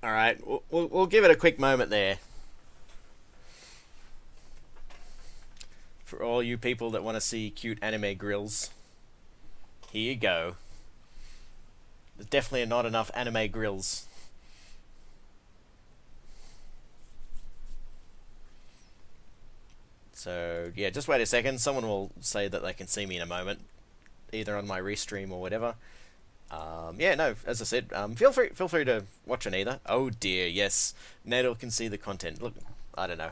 Alright, we'll give it a quick moment there. For all you people that want to see cute anime grills. Here you go. There's definitely not enough anime grills. So, yeah, just wait a second. Someone will say that they can see me in a moment. Either on my restream or whatever. Yeah, no, as I said, feel free to watch on either. Oh dear, yes. Nadal can see the content. Look, I don't know.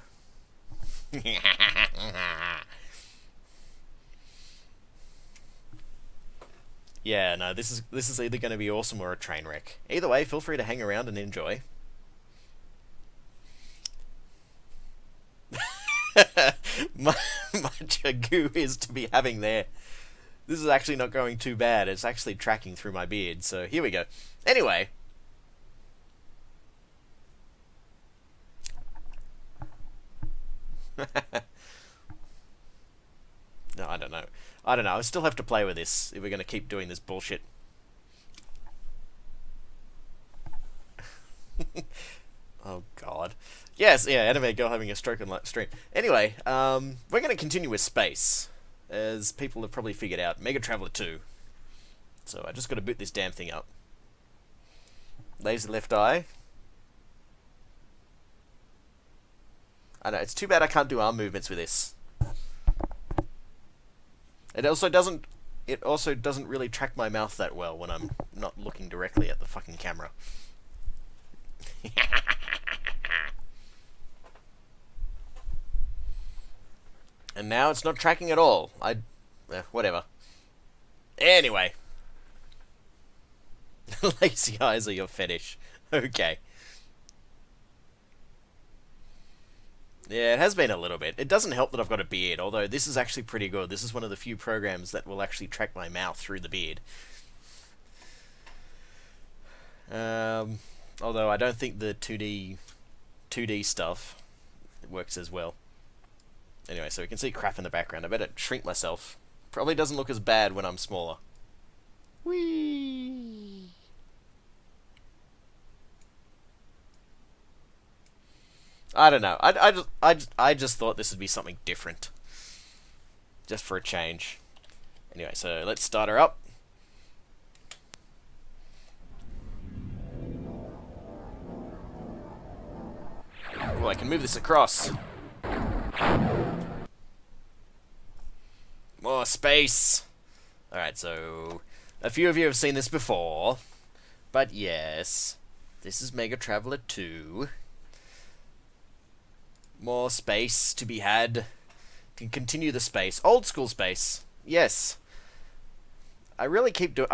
Yeah, no, this is either going to be awesome or a train wreck. Either way, feel free to hang around and enjoy. Much a goo is to be having there. This is actually not going too bad. It's actually tracking through my beard, so here we go. Anyway. No, I don't know. I don't know. I still have to play with this if we're going to keep doing this bullshit. Oh, God. Yes, yeah, anime girl having a stroke on stream. Anyway, we're going to continue with space. As people have probably figured out, MegaTraveller 2. So I just got to boot this damn thing up. Lazy left eye. I know, it's too bad I can't do arm movements with this. It also doesn't really track my mouth that well when I'm not looking directly at the fucking camera. And now it's not tracking at all. Whatever. Anyway. Lazy eyes are your fetish. Okay. Yeah, it has been a little bit. It doesn't help that I've got a beard, although this is actually pretty good. This is one of the few programs that will actually track my mouth through the beard. Although I don't think the 2D stuff works as well. Anyway, so we can see crap in the background. I better shrink myself. Probably doesn't look as bad when I'm smaller. Whee! I don't know. I just thought this would be something different. Just for a change. Anyway, so let's start her up. Oh, I can move this across. More space. Alright, so a few of you have seen this before. But yes, this is MegaTraveller 2. More space to be had. Can continue the space. Old school space. Yes. I really should do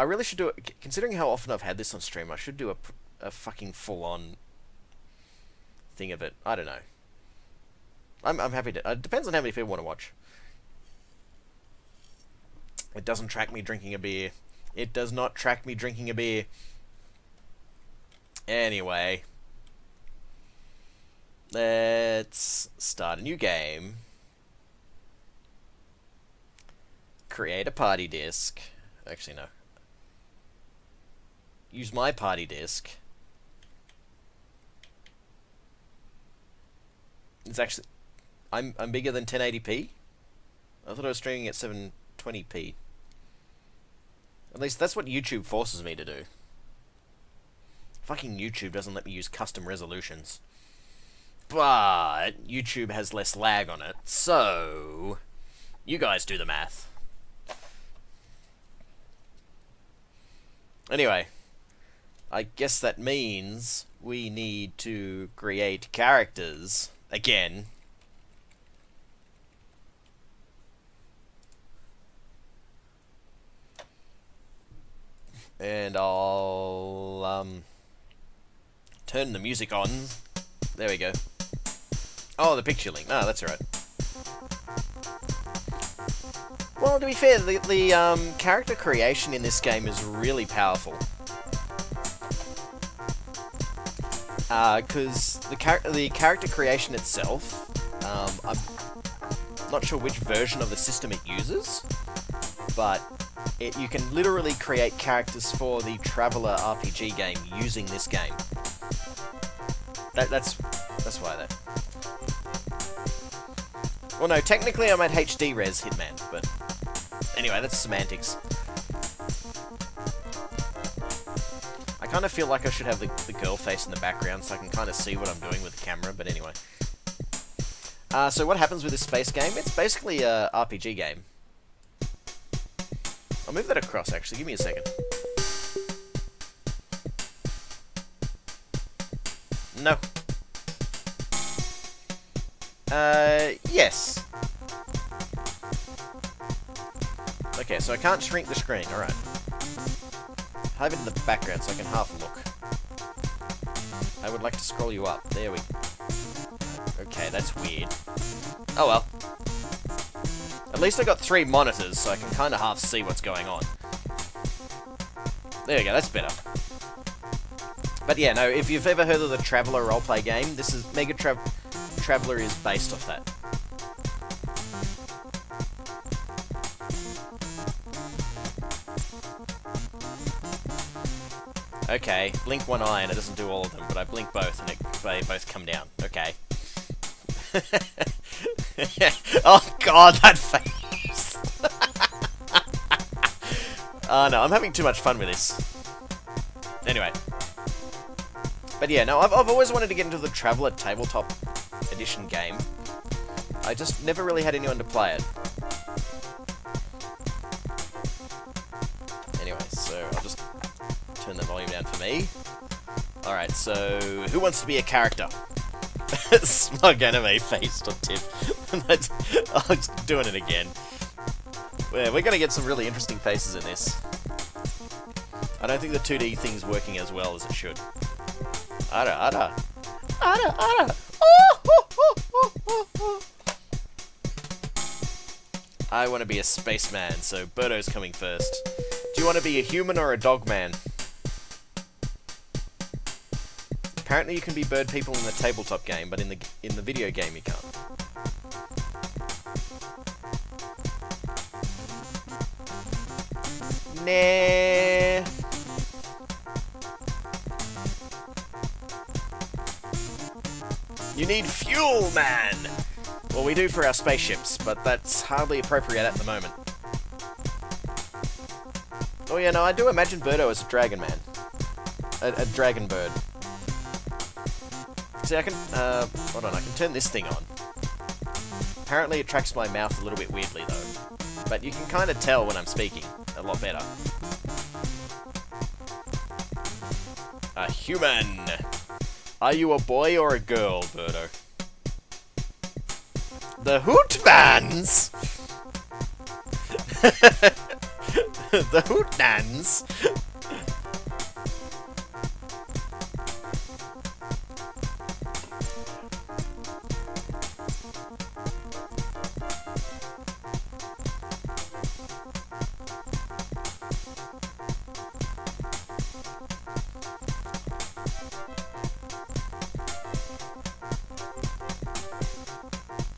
it. Considering how often I've had this on stream, I should do a fucking full-on thing of it. I don't know. I'm happy to. It depends on how many people want to watch. It doesn't track me drinking a beer. It does not track me drinking a beer. Anyway. Let's start a new game. Create a party disc. Actually, no. Use my party disc. It's actually... I'm bigger than 1080p? I thought I was streaming at 720p. At least that's what YouTube forces me to do. Fucking YouTube doesn't let me use custom resolutions. But YouTube has less lag on it, so you guys do the math. Anyway, I guess that means we need to create characters again. And I'll turn the music on. There we go. Oh, the picture link. No, that's alright. Well, to be fair, the character creation in this game is really powerful. Because the character creation itself, I'm not sure which version of the system it uses, but you can literally create characters for the Traveller RPG game using this game. That's why that. Well, no, technically I'm at HD res Hitman, but anyway, that's semantics. I kind of feel like I should have the girl face in the background so I can kind of see what I'm doing with the camera, but anyway. So what happens with this space game? It's basically a RPG game. I'll move that across, actually. Give me a second. No. Yes. Okay, so I can't shrink the screen. Alright. Have it in the background so I can half look. I would like to scroll you up. There we go. Okay, that's weird. Oh well. At least I got 3 monitors, so I can kind of half see what's going on. There we go, that's better. But yeah, no, if you've ever heard of the Traveller roleplay game, this is MegaTraveller is based off that. Okay, blink one eye and it doesn't do all of them, but I blink both and they both come down. Okay. Oh god, that face! Oh no, I'm having too much fun with this. Anyway. But yeah, no, I've always wanted to get into the Traveller Tabletop Edition game. I just never really had anyone to play it. Anyway, so I'll just turn the volume down for me. Alright, so who wants to be a character? Smug anime face on tip. I'm just doing it again. Yeah, we're gonna get some really interesting faces in this. I don't think the 2D thing's working as well as it should. Ada. I want to be a spaceman, so Birdo's coming first. Do you want to be a human or a dog man? Apparently you can be bird people in the tabletop game, but in the video game you can't. Nah. You need fuel, man! Well, we do for our spaceships, but that's hardly appropriate at the moment. Oh yeah, no, I do imagine Birdo as a dragon man. A dragon bird. See, I can, hold on, I can turn this thing on. Apparently it tracks my mouth a little bit weirdly, though. But you can kind of tell when I'm speaking a lot better. A human! Are you a boy or a girl, Birdo? The Hootmans! The Hootnans!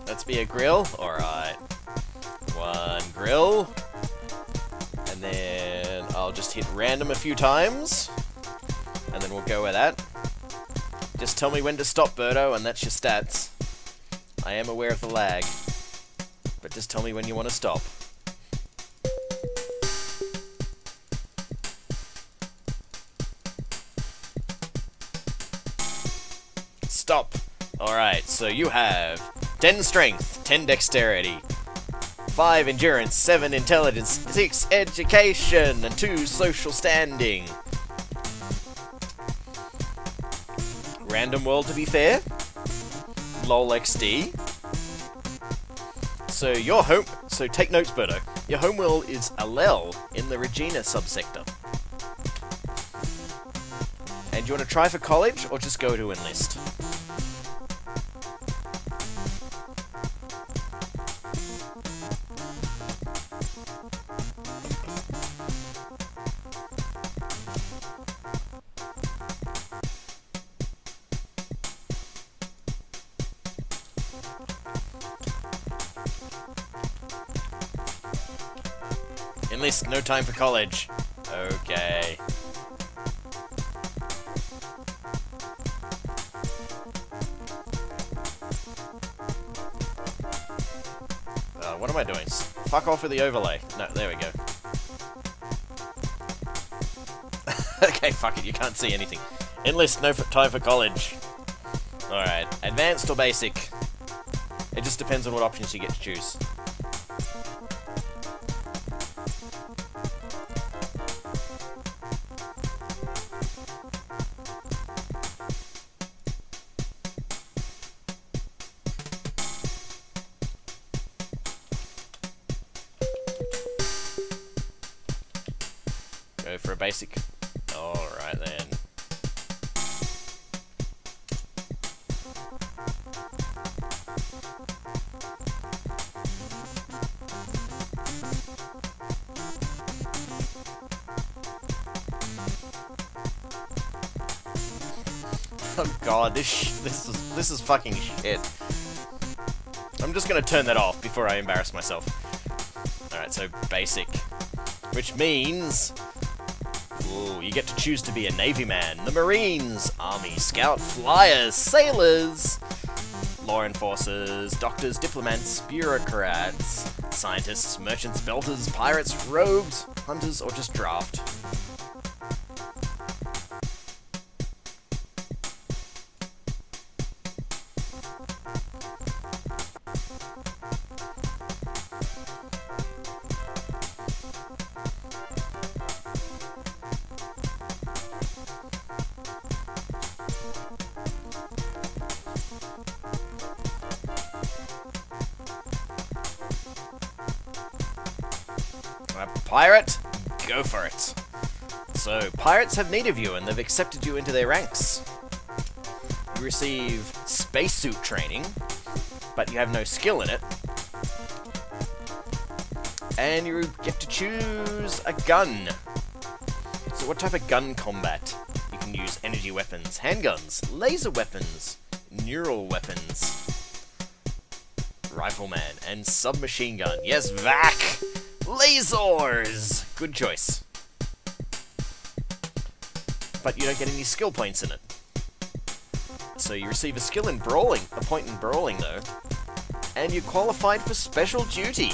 Let's be a grill. Alright. One grill. And then I'll just hit random a few times. And then we'll go with that. Just tell me when to stop, Birdo, and that's your stats. I am aware of the lag. But just tell me when you want to stop. Stop. Alright, so you have 10 strength, 10 dexterity, 5 endurance, 7 intelligence, 6 education, and 2 social standing. Random world to be fair. LOL XD. So your home, so take notes, Birdo. Your home world is Alel in the Regina subsector. And you want to try for college or just go to enlist? Enlist, no time for college. Okay. what am I doing? Fuck off with the overlay. No, there we go. Okay, fuck it, you can't see anything. Enlist, no time for college. Alright, advanced or basic? It just depends on what options you get to choose. Go for a basic. Alright then. Oh god, this is fucking shit. I'm just gonna turn that off before I embarrass myself. Alright, so basic. Which means... Ooh, you get to choose to be a Navy man, the Marines, Army, Scout, Flyers, Sailors, Law Enforcers, Doctors, Diplomats, Bureaucrats, Scientists, Merchants, Belters, Pirates, Rogues, Hunters, or just Draft. Pirate, go for it. So, pirates have need of you and they've accepted you into their ranks. You receive spacesuit training, but you have no skill in it. And you get to choose a gun. So what type of gun combat? You can use energy weapons, handguns, laser weapons, neural weapons, rifleman, and submachine gun. Yes, VAC! Lasers! Good choice. But you don't get any skill points in it. So you receive a skill in brawling, a point in brawling though, and you qualified for special duty.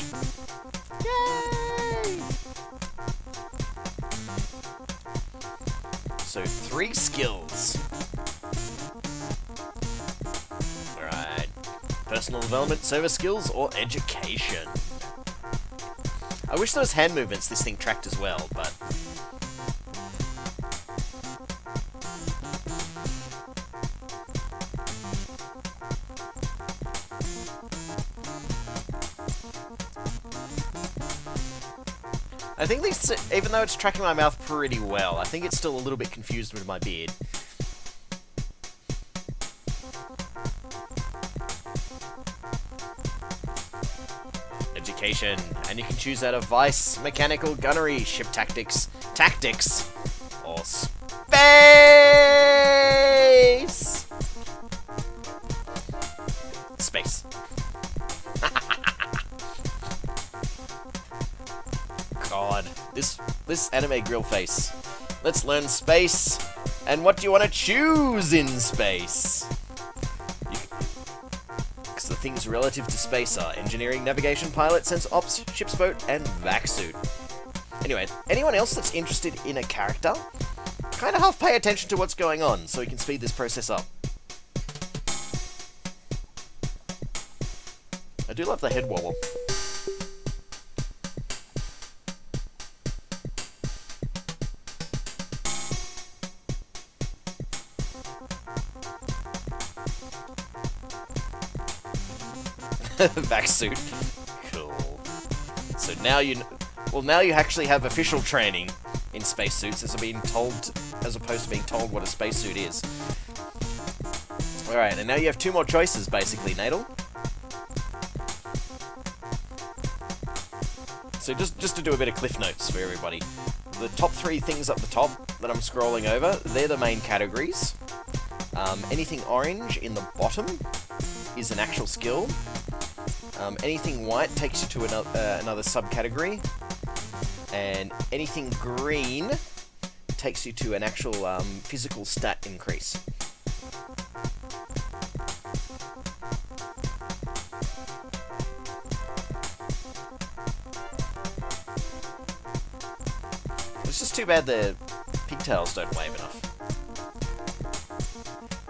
Yay! So 3 skills. Alright. Personal development, service skills, or education. I wish those hand movements this thing tracked as well, but... I think these, even though it's tracking my mouth pretty well, I think it's still a little bit confused with my beard. Education, and you can choose out of Vice, Mechanical, Gunnery, Ship Tactics, or Space! Space. God, this anime grill face. Let's learn space, and what do you want to choose in space? Because the things relative to space are engineering, navigation, pilot, sense ops, ship's boat, and vac suit. Anyway, anyone else that's interested in a character, kind of half pay attention to what's going on so we can speed this process up. I do love the head wobble. Vac suit. Cool. So now you actually have official training in spacesuits as opposed to being told what a spacesuit is. Alright, and now you have 2 more choices basically, Nadal. So just to do a bit of cliff notes for everybody. The top 3 things up the top that I'm scrolling over, they're the main categories. Anything orange in the bottom is an actual skill. Anything white takes you to another subcategory, and anything green takes you to an actual physical stat increase. too bad the pigtails don't wave enough.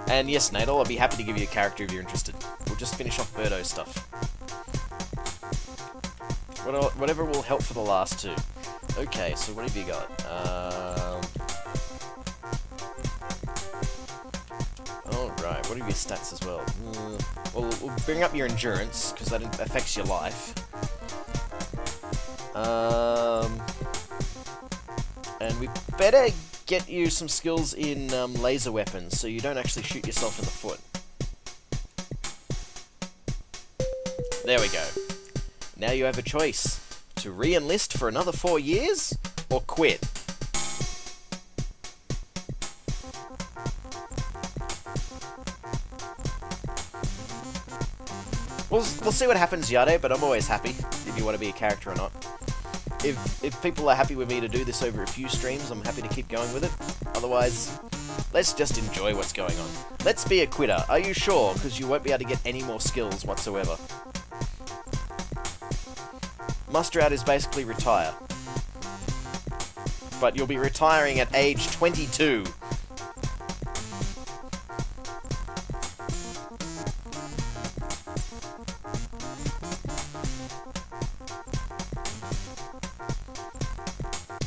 And yes, Nadal, I'll be happy to give you a character if you're interested. We'll just finish off Birdo's stuff. Whatever will help for the last two. Okay, so what have you got? Alright, what are your stats as well? Well, we'll bring up your endurance, because that affects your life. And we better get you some skills in laser weapons, so you don't actually shoot yourself in the foot. There we go. Now you have a choice to re-enlist for another 4 years, or quit. We'll see what happens, Yade, but I'm always happy if you want to be a character or not. If people are happy with me to do this over a few streams, I'm happy to keep going with it. Otherwise, let's just enjoy what's going on. Let's be a quitter. Are you sure? Because you won't be able to get any more skills whatsoever. Muster out is basically retire. But you'll be retiring at age 22.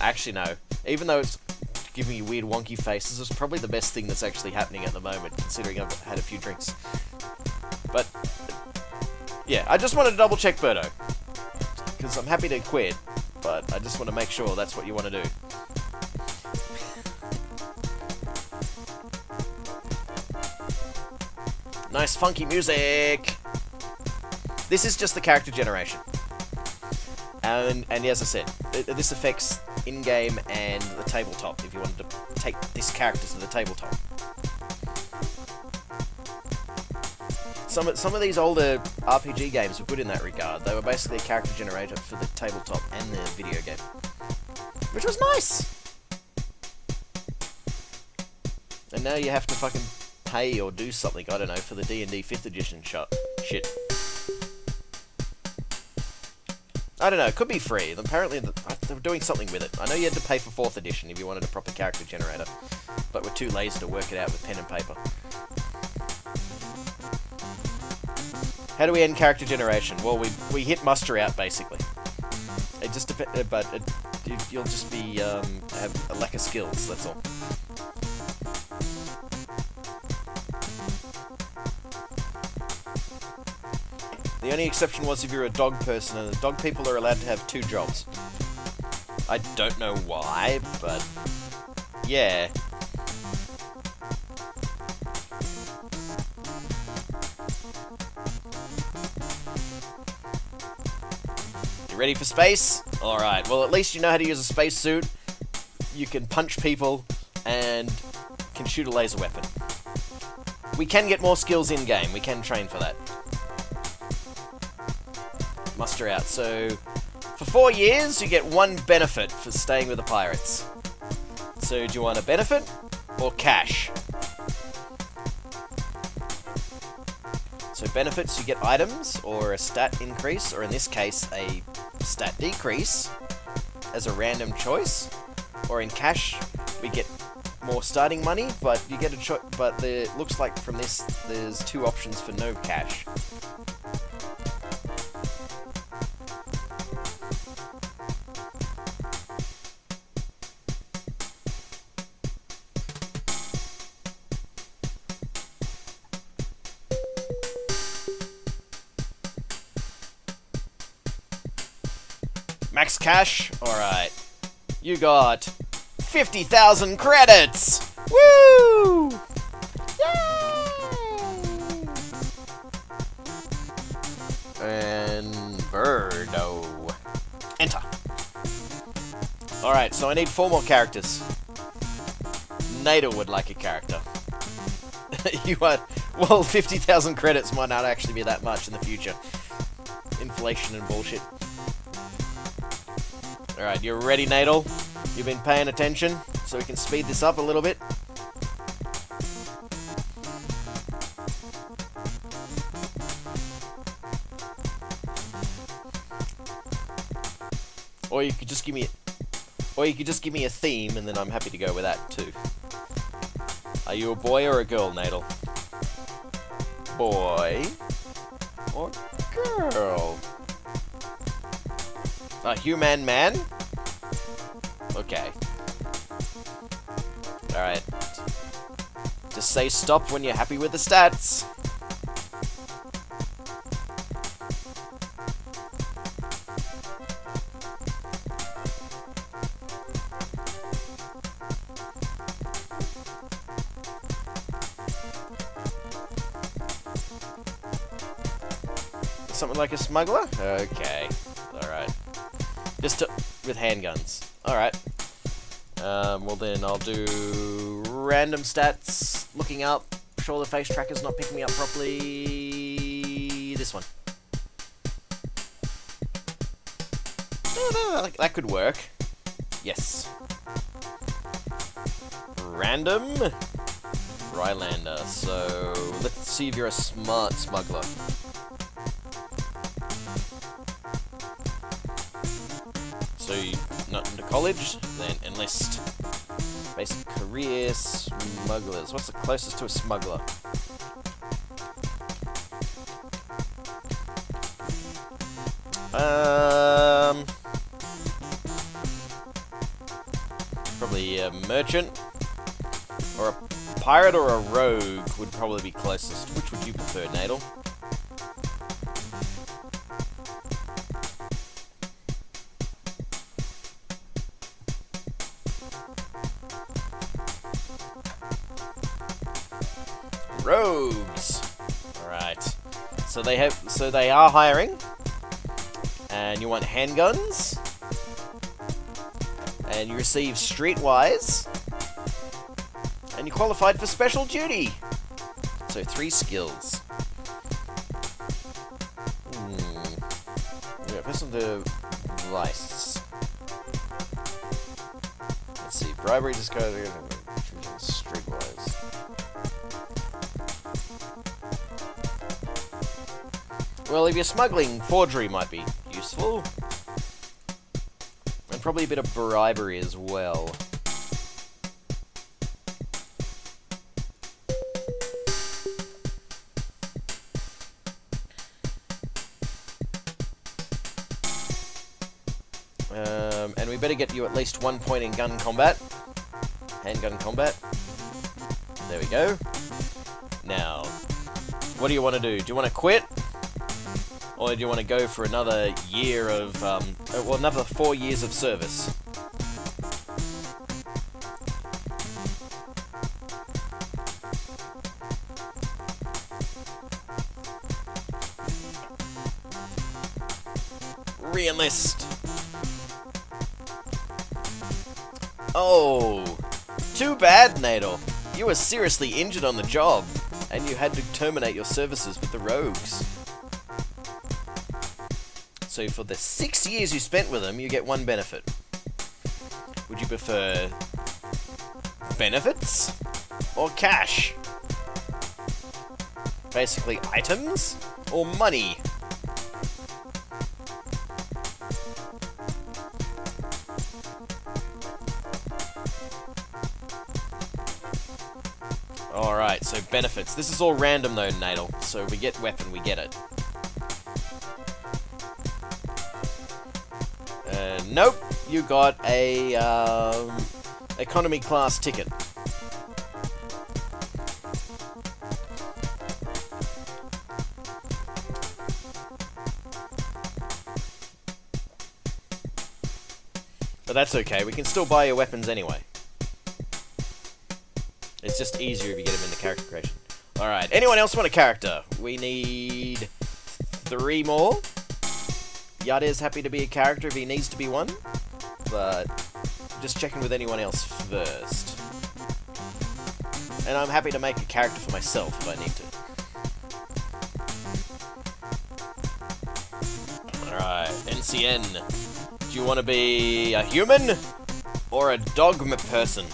Actually, no. Even though it's giving you weird wonky faces, it's probably the best thing that's actually happening at the moment, considering I've had a few drinks. But, yeah, I just wanted to double check Birdo. Because I'm happy to quit, but I just want to make sure that's what you want to do. Nice funky music! This is just the character generation. And as I said, this affects in-game and the tabletop, if you wanted to take this character to the tabletop. Some of these older RPG games were good in that regard. They were basically a character generator for the tabletop and the video game. Which was nice! And now you have to fucking pay or do something, I don't know, for the D&D 5th edition shit. I don't know, it could be free. Apparently they were doing something with it. I know you had to pay for 4th edition if you wanted a proper character generator, but we're too lazy to work it out with pen and paper. How do we end character generation? Well, we hit muster out, basically. It just depends, but you'll just be, have a lack of skills, that's all. The only exception was if you're a dog person, and the dog people are allowed to have 2 jobs. I don't know why, but yeah. You ready for space? Alright, well at least you know how to use a spacesuit. You can punch people, and can shoot a laser weapon. We can get more skills in-game, we can train for that. Muster out. So, for 4 years, you get 1 benefit for staying with the pirates. So, do you want a benefit or cash? So, benefits, you get items or a stat increase, or in this case, a stat decrease as a random choice. Or in cash, we get more starting money, but you get a choice. But it looks like from this, there's 2 options for no cash. Max cash? Alright. You got 50,000 credits! Woo! Yay! And Birdo. Enter. Alright, so I need 4 more characters. Nader would like a character. You are... Well, 50,000 credits might not actually be that much in the future. Inflation and bullshit. Alright, you're ready, Nadal? You've been paying attention, so we can speed this up a little bit. Or you could just give me... Or you could just give me a theme, and then I'm happy to go with that, too. Are you a boy or a girl, Nadal? Boy or girl? A human man? Okay. Alright. Just say stop when you're happy with the stats. Something like a smuggler? Okay. Alright. Just with handguns. Alright. Well then I'll do random stats, looking up, sure the face tracker's not picking me up properly. This one. That could work. Yes. Random. Rylander. So let's see if you're a smart smuggler. So you're not into college, then enlist. Basic career, smugglers. What's the closest to a smuggler? Probably a merchant, or a pirate, or a rogue would probably be closest. Which would you prefer, Nadal? Rogues. Alright. So they are hiring. And you want handguns. And you receive streetwise. And you qualified for special duty. So 3 skills. Yeah, first on the vice. Let's see, bribery, discarded, streetwise. Well, if you're smuggling, forgery might be useful. And probably a bit of bribery as well. And we better get you at least 1 point in gun combat. Handgun combat. There we go. Now, what do you want to do? Do you want to quit? Or do you want to go for another year of, well, another 4 years of service? Re-enlist! Oh, too bad, Nadal. You were seriously injured on the job, and you had to terminate your services with the rogues. So for the 6 years you spent with them, you get 1 benefit. Would you prefer benefits or cash? Basically items or money? Alright, so benefits. This is all random though, Nadal. So we get weapon, we get it. Nope, you got a economy class ticket. But that's okay, we can still buy your weapons anyway. It's just easier if you get them in the character creation. Alright, anyone else want a character? We need 3 more. Yade's happy to be a character if he needs to be one, but just checking with anyone else first. And I'm happy to make a character for myself if I need to. Alright, NCN. Do you want to be a human or a dogma person?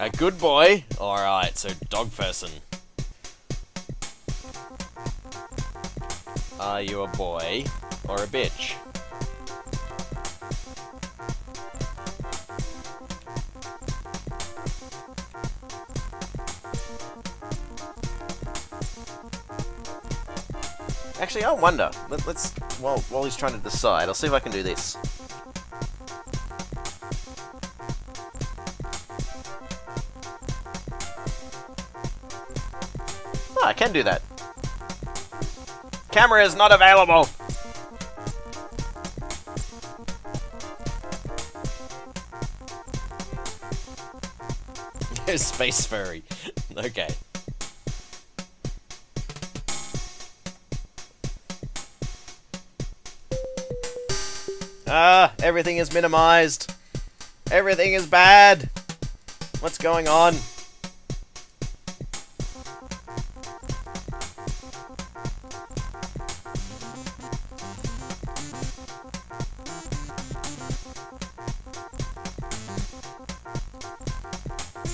A good boy? Alright, so dog person. Are you a boy or a bitch? Actually, I wonder. Let's while he's trying to decide, I'll see if I can do this. Oh, I can do that. Camera is not available. Space furry. Okay. Everything is minimized. Everything is bad. What's going on?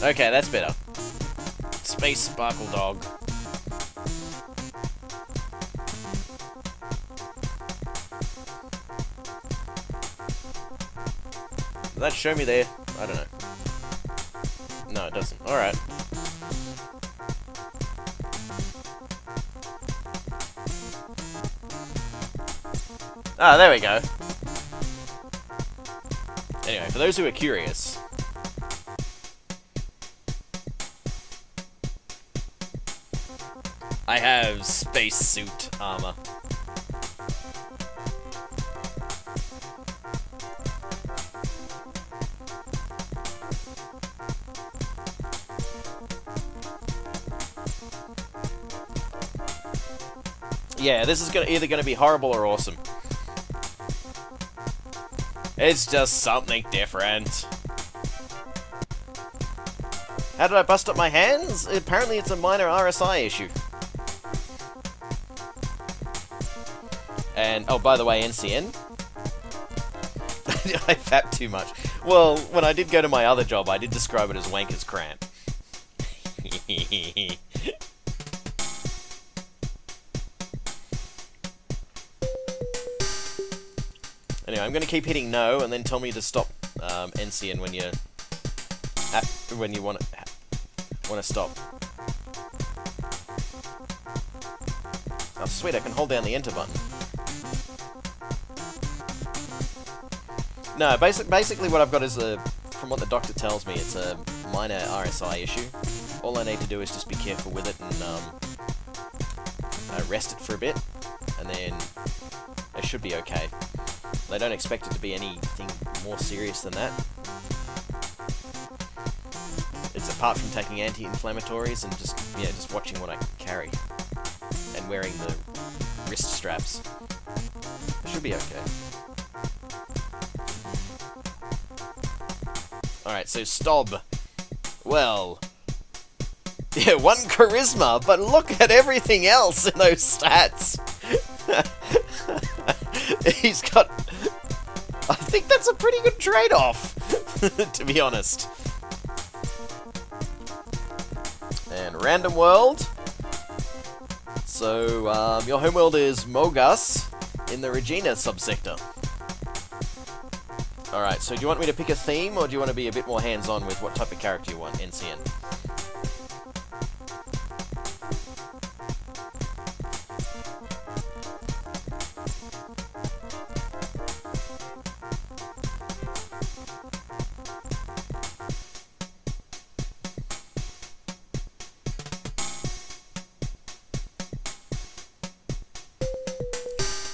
Okay, that's better. Space Sparkle Dog. Does that show me there? I don't know. No, it doesn't. Alright. Ah, there we go. Anyway, for those who are curious, I have spacesuit armor. Yeah, this is either going to be horrible or awesome. It's just something different. How did I bust up my hands? Apparently it's a minor RSI issue. And, oh, by the way, NCN? I fap too much. Well, when I did go to my other job, I did describe it as wanker's cramp. Anyway, I'm going to keep hitting no, and then tell me to stop NCN when you want to stop. Oh, sweet! I can hold down the enter button. No, basically what I've got is from what the doctor tells me, it's a minor RSI issue. All I need to do is just be careful with it and rest it for a bit, and then I should be okay. They don't expect it to be anything more serious than that. It's apart from taking anti-inflammatories and just watching what I carry and wearing the wrist straps. It should be okay. Alright, so Stob. Well, yeah, 1 charisma, but look at everything else in those stats. He's got... I think that's a pretty good trade-off, to be honest. And random world. So, your homeworld is Mogas in the Regina subsector. Alright, so do you want me to pick a theme, or do you want to be a bit more hands-on with what type of character you want, NCN?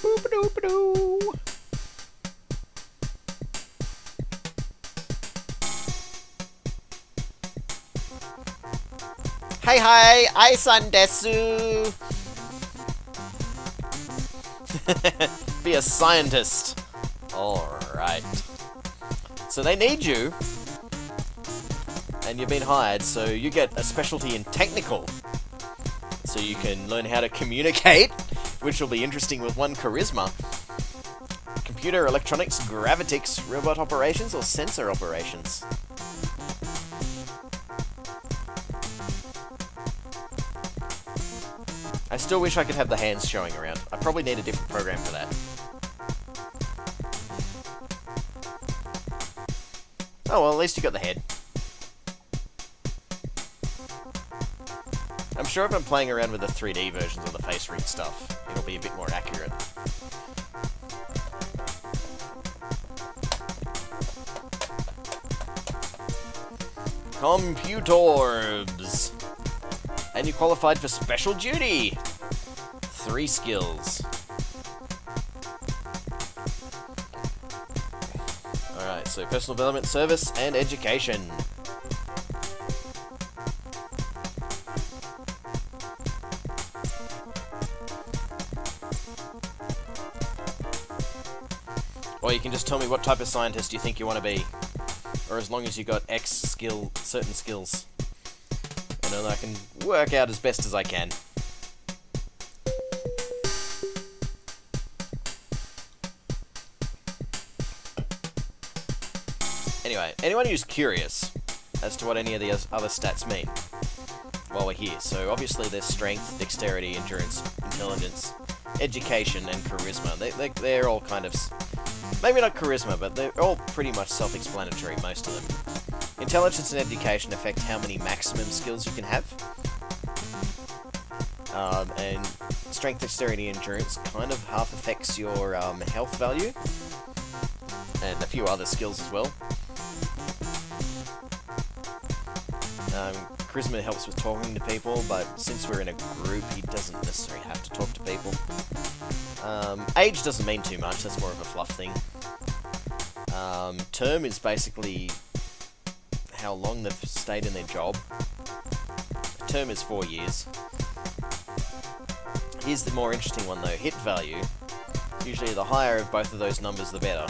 Boop-a-doop-a-doo. Hi hi, Ai-san desu. Be a scientist. Alright. So they need you. And you've been hired, so you get a specialty in technical. So you can learn how to communicate, which will be interesting with 1 charisma. Computer, electronics, gravitics, robot operations, or sensor operations. I still wish I could have the hands showing around. I probably need a different program for that. Oh, well, at least you got the head. I'm sure if I'm playing around with the 3D versions of the face rig stuff, it'll be a bit more accurate. Computers! And you qualified for special duty! 3 skills. Alright, so personal development, service, and education. Or you can just tell me what type of scientist you think you want to be. Or as long as you got X skill, certain skills. And then I can work out as best as I can. Anyway, anyone who's curious as to what any of the other stats mean while we're here. So obviously there's strength, dexterity, endurance, intelligence, education, and charisma. They're all kind of... Maybe not charisma, but they're all pretty much self-explanatory, most of them. Intelligence and education affect how many maximum skills you can have. And strength, dexterity, endurance kind of half affects your health value. And a few other skills as well. Charisma helps with talking to people, but since we're in a group, he doesn't necessarily have to talk to people. Age doesn't mean too much, that's more of a fluff thing. Term is basically how long they've stayed in their job. Term is 4 years. Here's the more interesting one though, hit value. Usually the higher of both of those numbers, the better.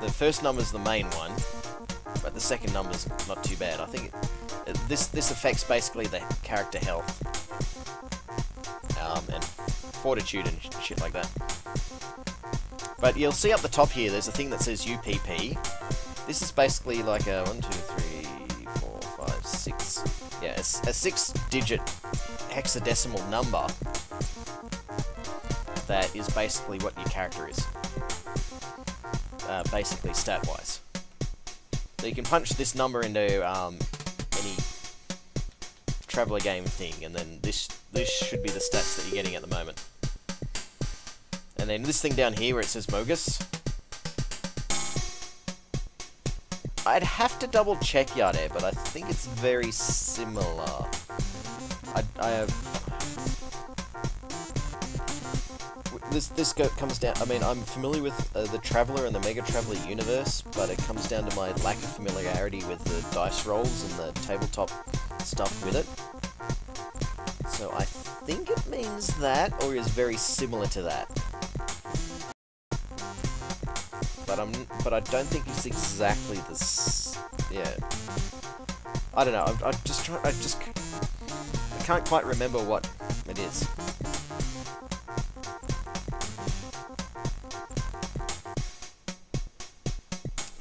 The first number's the main one, but the second number's not too bad. I think this affects basically the character health. And fortitude and shit like that. But you'll see up the top here, there's a thing that says UPP. This is basically like a 1, 2, 3, 4, 5, 6. Yeah, a 6-digit hexadecimal number that is basically what your character is. Basically stat-wise. So you can punch this number into any Traveller game thing, and then this should be the stats that you're getting at the moment. And then this thing down here where it says Mogus. I'd have to double check Yardare, but I think it's very similar. I have... This comes down... I mean, I'm familiar with the Traveller and the MegaTraveller universe, but it comes down to my lack of familiarity with the dice rolls and the tabletop stuff with it. So I think it means that, or is very similar to that. But I don't think it's exactly this. Yeah. I don't know. I can't quite remember what it is.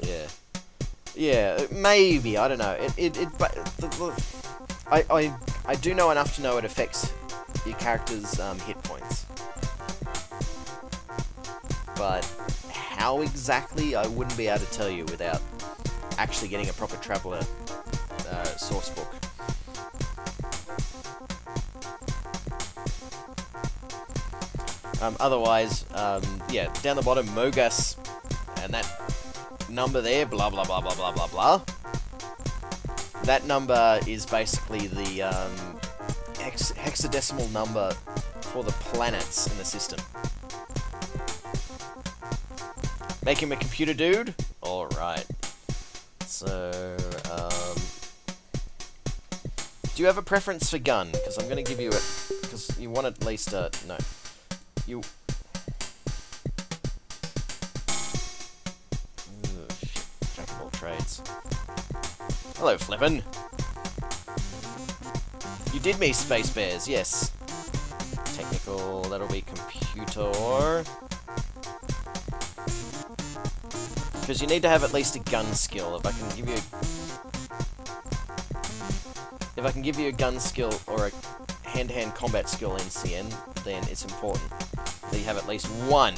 Yeah. Yeah. Maybe. I don't know. I do know enough to know it affects your character's hit points. But how exactly, I wouldn't be able to tell you without actually getting a proper Traveller source book. Otherwise, yeah, down the bottom, Mogus, and that number there, blah blah blah blah blah blah blah. That number is basically the hexadecimal number for the planets in the system. Make him a computer dude? Alright. So, do you have a preference for gun? Because I'm going to give you it, because you want at least a... No. You... Ugh, shit. Jack of all trades. Hello, Flippin. You did me, Space Bears, yes. Technical, that'll be computer. Because you need to have at least a gun skill. If I can give you a gun skill or a hand-to-hand combat skill NCN, then it's important that you have at least one.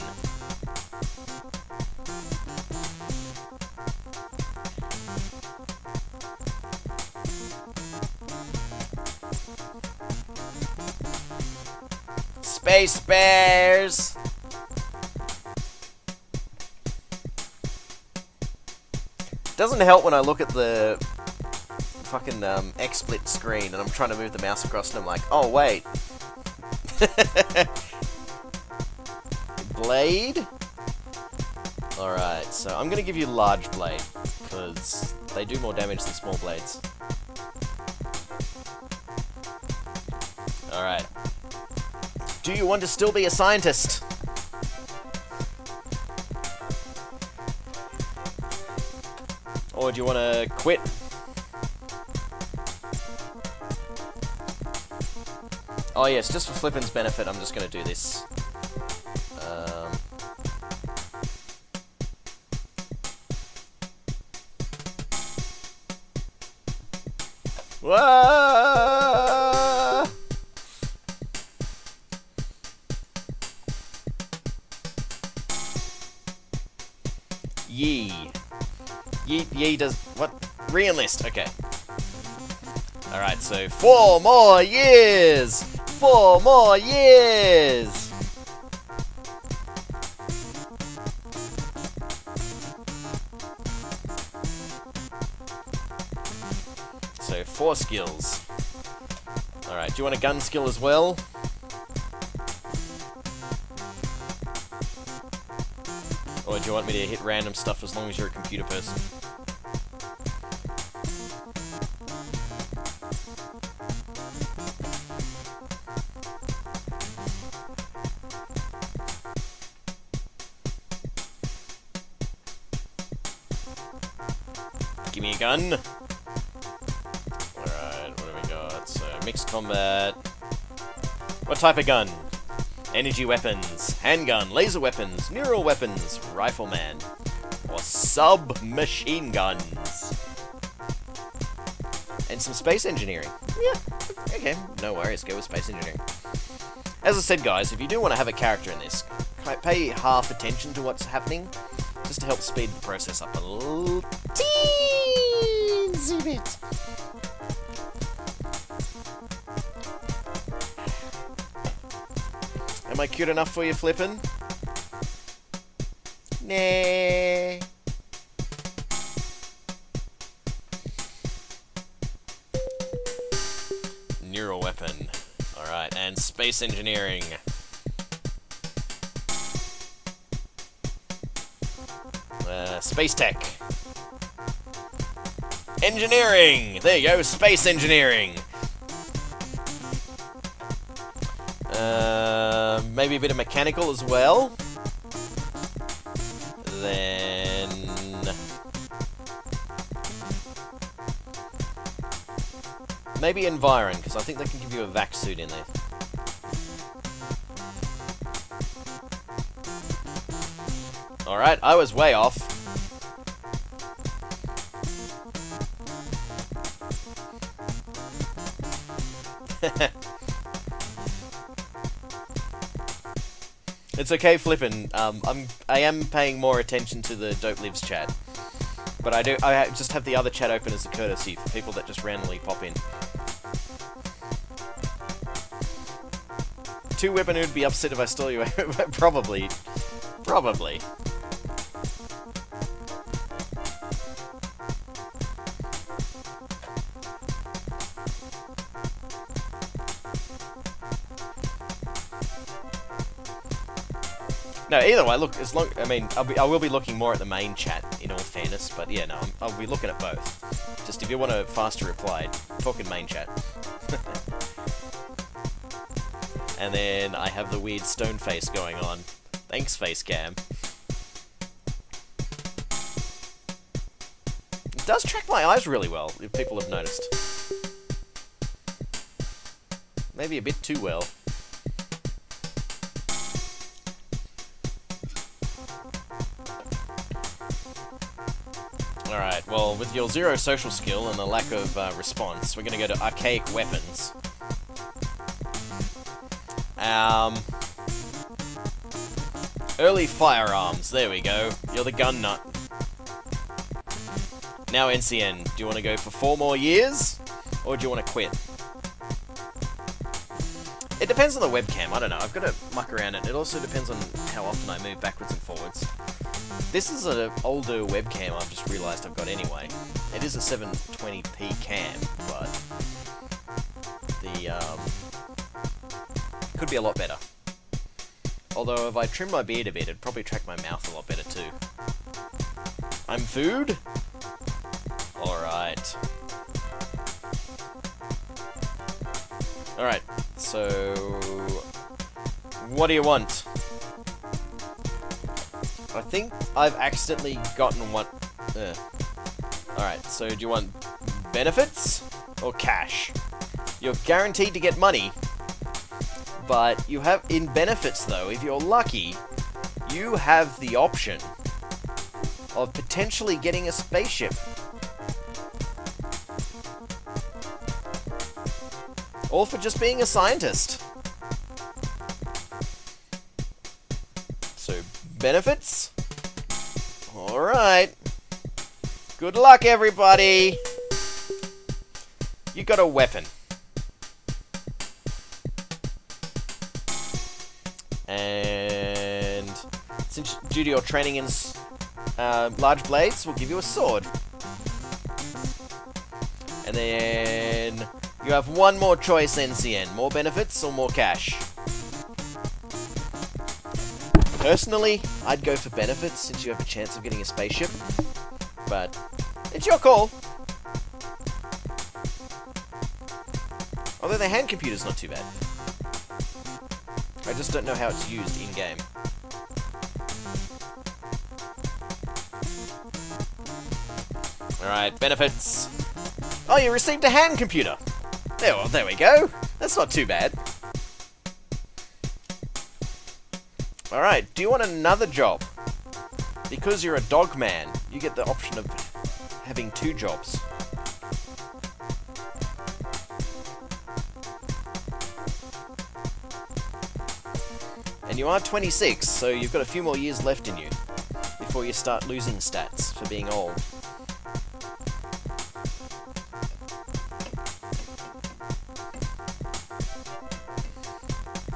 Space Bears! Doesn't help when I look at the fucking XSplit screen and I'm trying to move the mouse across and I'm like, oh wait. Blade? Alright, so I'm gonna give you large blade, because they do more damage than small blades. Alright. Do you want to still be a scientist? Or do you want to quit? Oh yes, just for Flippin's benefit, I'm just going to do this. Whoa! Yee. Yee does... what? Re-enlist, okay. Alright, so 4 more years! 4 more years! So 4 skills. Alright, do you want a gun skill as well? Or do you want me to hit random stuff as long as you're a computer person? Give me a gun. Alright, what have we got? So, mixed combat. What type of gun? Energy weapons, handgun, laser weapons, neural weapons, rifleman, or submachine guns. And some space engineering. Yeah, okay, no worries, go with space engineering. As I said, guys, if you do want to have a character in this, pay half attention to what's happening, just to help speed the process up a little teensy bit. Am I cute enough for you, Flippin'? Nah. Neural weapon. Alright, and space engineering. Space tech. Engineering! There you go, space engineering! Maybe a bit of mechanical as well. Then... maybe Environ, because I think they can give you a vac suit in there. Alright, I was way off. It's okay, Flippin'. I am paying more attention to the Dopelives chat, but I just have the other chat open as a courtesy for people that just randomly pop in. 2 Weapon would be upset if I stole you. Probably. Probably. No, either way, look, as long, I mean, I will be looking more at the main chat, in all fairness, but yeah, no, I'll be looking at both. Just if you want a faster reply, talk in main chat. And then I have the weird stone face going on. Thanks, Facecam. It does track my eyes really well, if people have noticed. Maybe a bit too well. Alright, well, with your 0 social skill and the lack of response, we're going to go to archaic weapons. Early firearms. There we go. You're the gun nut. Now NCN. Do you want to go for 4 more years? Or do you want to quit? It depends on the webcam. I don't know. I've got to muck around it. It also depends on how often I move backwards and forwards. This is an older webcam I've just realised I've got anyway. It is a 720p cam, but the could be a lot better. Although if I trim my beard a bit, it'd probably track my mouth a lot better too. I'm food? Alright. Alright, so what do you want? I think I've accidentally gotten one. Alright, so do you want benefits or cash? You're guaranteed to get money, but you have, in benefits though, if you're lucky, you have the option of potentially getting a spaceship. All for just being a scientist. So, benefits? Alright. Good luck, everybody! You got a weapon. And since due to your training in large blades, we'll give you a sword. And then you have one more choice, NCN. More benefits or more cash? Personally, I'd go for benefits since you have a chance of getting a spaceship. But it's your call. Although the hand computer's not too bad. I just don't know how it's used in-game. Alright, benefits. Oh, you received a hand computer! There we go. That's not too bad. Alright, do you want another job? Because you're a dog man, you get the option of having 2 jobs. And you are 26, so you've got a few more years left in you before you start losing stats for being old.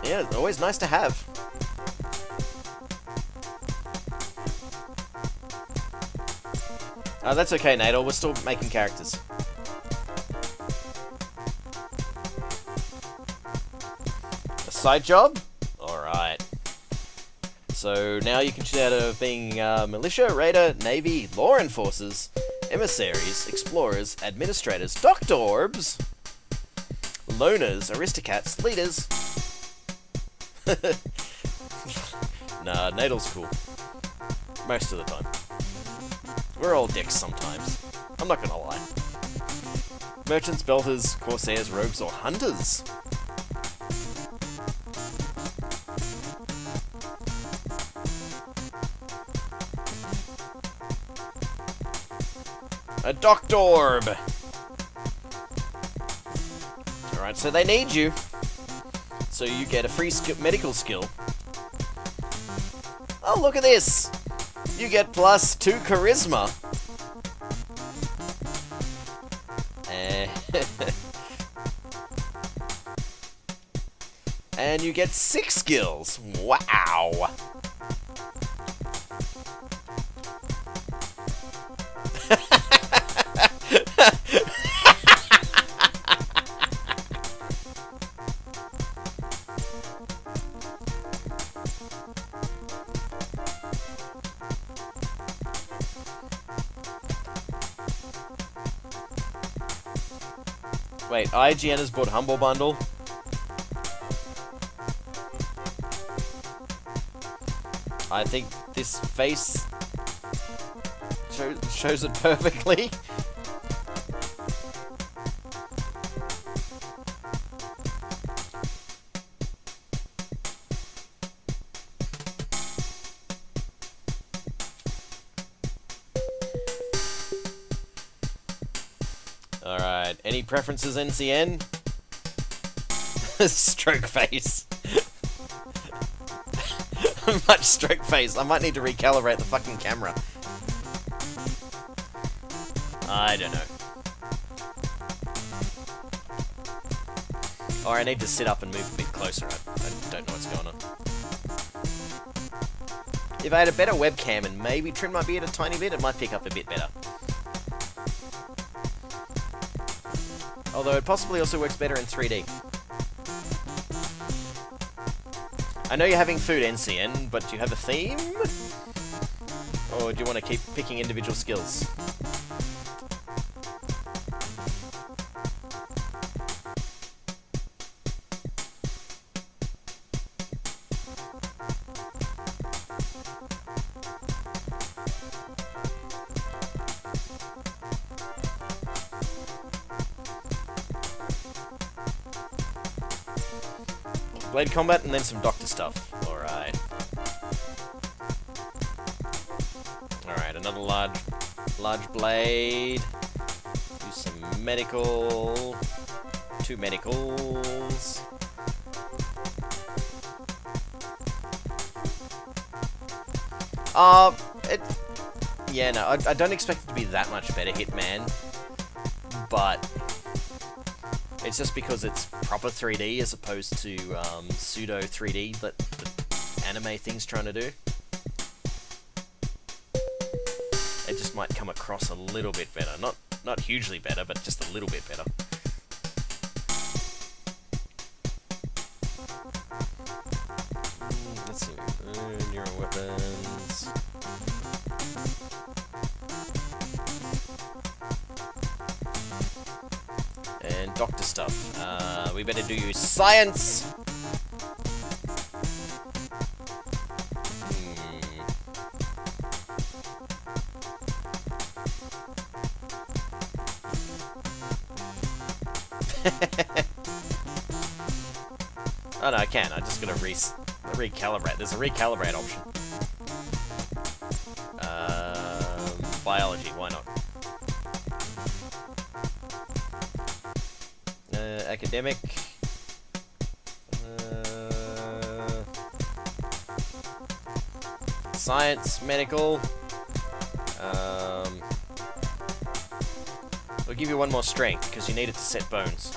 Yeah, it's always nice to have. That's okay, Nadal. We're still making characters. A side job? Alright. So now you can choose out of being militia, raider, navy, law enforcers, emissaries, explorers, administrators, doctor orbs, loners, aristocrats, leaders. Nah, Nadal's cool. Most of the time. We're all dicks sometimes. I'm not gonna lie. Merchants, belters, corsairs, rogues, or hunters. A doctor orb. Alright, so they need you. So you get a free medical skill. Oh, look at this! You get +2 charisma. And you get 6 skills. Wow! Wait, IGN has bought Humble Bundle? I think this face shows it perfectly. Alright, any preferences, NCN? Stroke face. much stroke face. I might need to recalibrate the fucking camera. I don't know. Or I need to sit up and move a bit closer. I don't know what's going on. If I had a better webcam and maybe trim my beard a tiny bit, it might pick up a bit better. Although it possibly also works better in 3D. I know you're having food, NCN, but do you have a theme? Or do you want to keep picking individual skills? Blade combat and then some doctor stuff. Alright. Alright, another large blade. Do some medical. 2 medicals. Yeah, no, I don't expect it to be that much better, Hitman. But it's just because it's proper 3D as opposed to pseudo 3D that the anime thing's trying to do. It just might come across a little bit better. Not hugely better, but just a little bit better. Let's see. Neural weapons. And doctor stuff. We better do science! Oh no, I can. I just gotta recalibrate. There's a recalibrate option. Biology, why not? Academic. Science, medical. We'll give you one more strength, because you need it to set bones.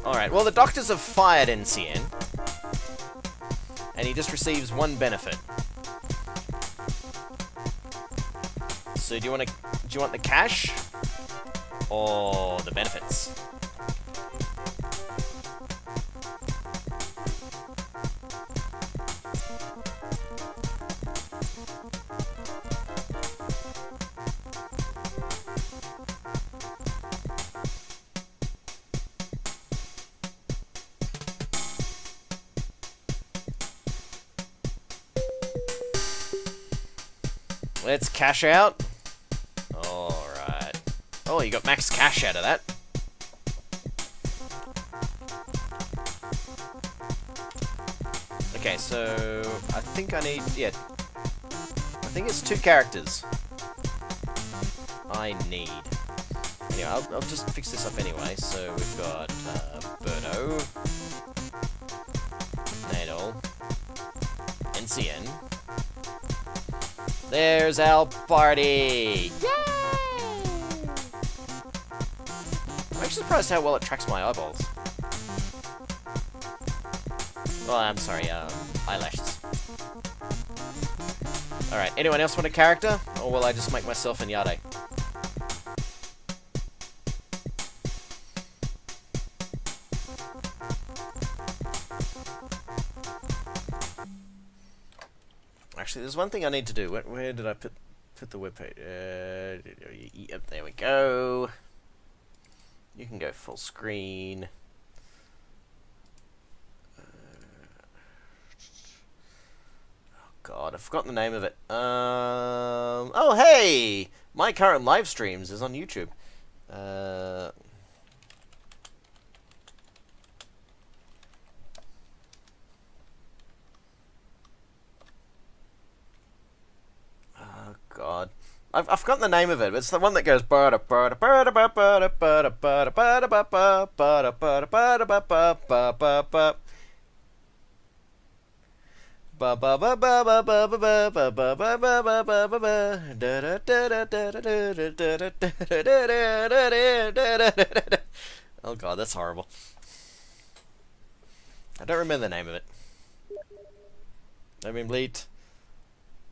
Alright, well the doctors have fired NCN. And he just receives 1 benefit. So do you want the cash? Or the benefits? Let's cash out. Alright. Oh, you got max cash out of that. Okay, so I think I need, yeah. I think it's 2 characters I need. Anyway, I'll just fix this up anyway. So we've got Birdo, Nadal, NCN. There's our party! Yay! I'm actually surprised how well it tracks my eyeballs. Well, I'm sorry, eyelashes. Alright, anyone else want a character? Or will I just make myself an Yade? Actually, there's one thing I need to do. Where did I put the webpage? Yep, there we go. You can go full screen. Oh God, I've forgotten the name of it. Oh hey, my current live streams is on YouTube. God, I've forgotten the name of it. But it's the one that goes. Oh god, that's horrible. I don't remember the name of it. I've been bleed.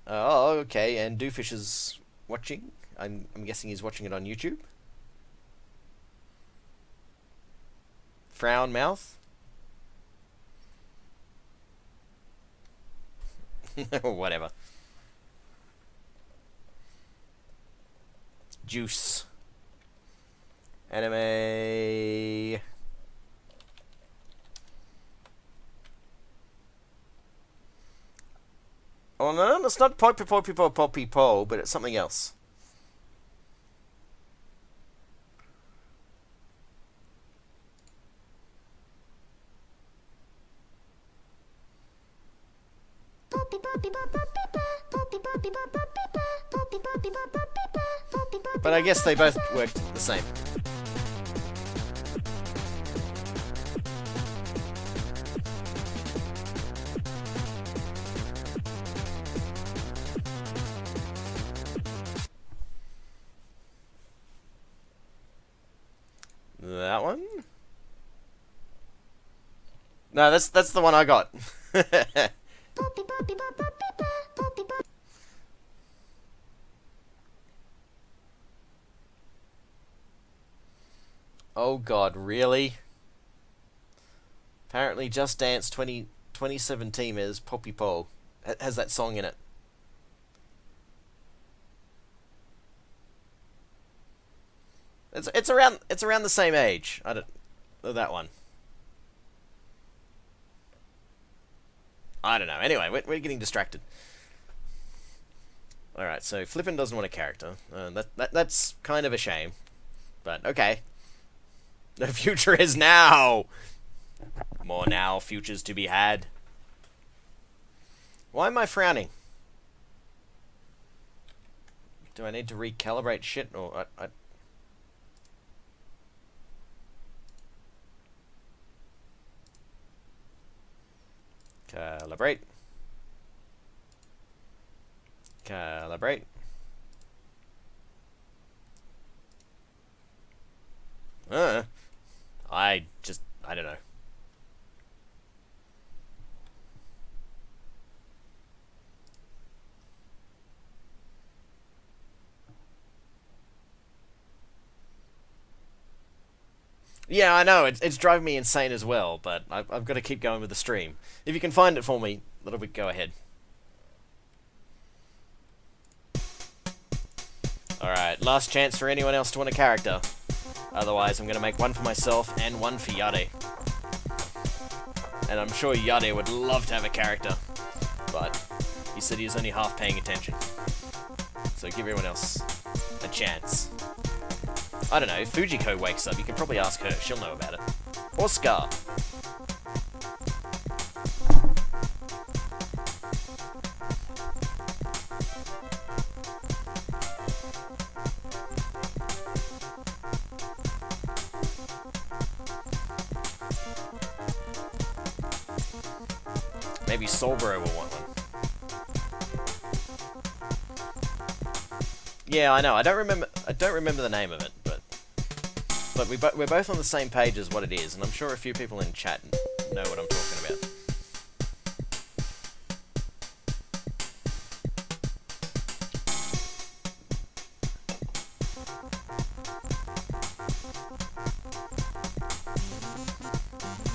Oh, okay, and Doofish is watching. I'm guessing he's watching it on YouTube. Frown mouth. Whatever. Juice. Anime. Oh no, it's not Poppy Po, but it's something else. But I guess they both worked the same. That one? No, that's the one I got. Oh god, really? Apparently Just Dance 2017 is Poppy Po. It has that song in it. It's around the same age. I don't that one. I don't know. Anyway, we're getting distracted. All right, so Flippin doesn't want a character. That's kind of a shame, but okay. The future is now. More now, futures to be had. Why am I frowning? Do I need to recalibrate shit or I Calibrate. Calibrate. I don't know. Yeah, I know, it's driving me insane as well, but I've got to keep going with the stream. If you can find it for me, that'll go ahead. Alright, last chance for anyone else to want a character. Otherwise, I'm going to make one for myself and one for Yade. And I'm sure Yade would love to have a character, but he said he was only half paying attention. So give everyone else a chance. I don't know, if Fujiko wakes up, you can probably ask her, she'll know about it. Or Scar. Maybe SoulSilver will want one. Yeah, I know. I don't remember the name of it, but we're both on the same page as what it is, and I'm sure a few people in chat know what I'm talking about.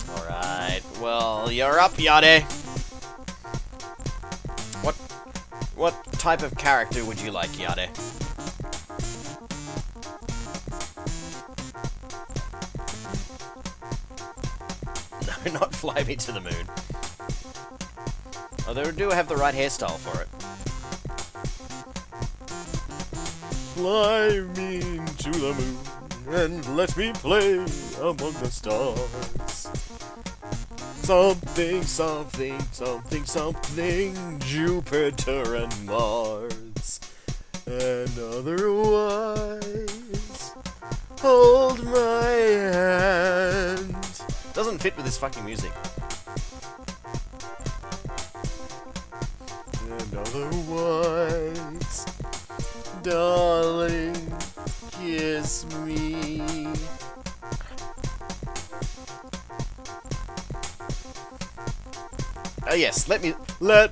All right. Well, you're up, Yade. What type of character would you like, Yade? No, not fly me to the moon. Oh, they do have the right hairstyle for it. Fly me to the moon and let me play among the stars. Something, something, something, something, Jupiter and Mars. And otherwise, hold my hand. Doesn't fit with this fucking music. otherwise. Darling, kiss me. Oh yes, let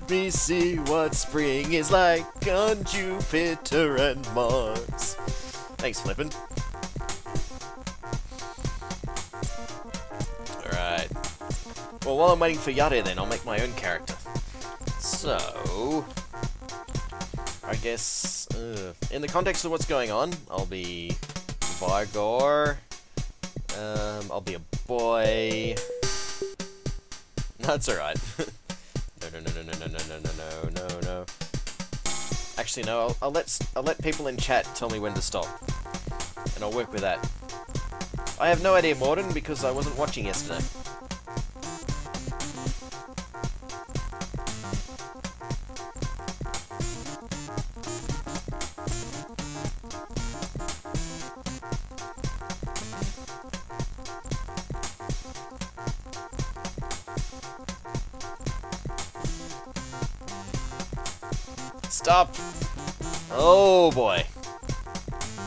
me see what spring is like on Jupiter and Mars. Thanks, Flippin'. Alright. Well, while I'm waiting for Yade then, I'll make my own character. So... I guess... in the context of what's going on, I'll be... Vargor. I'll be a boy. That's alright. No. Actually, no. I'll let people in chat tell me when to stop, and I'll work with that. I have no idea, Morden, because I wasn't watching yesterday. Stop! Oh boy.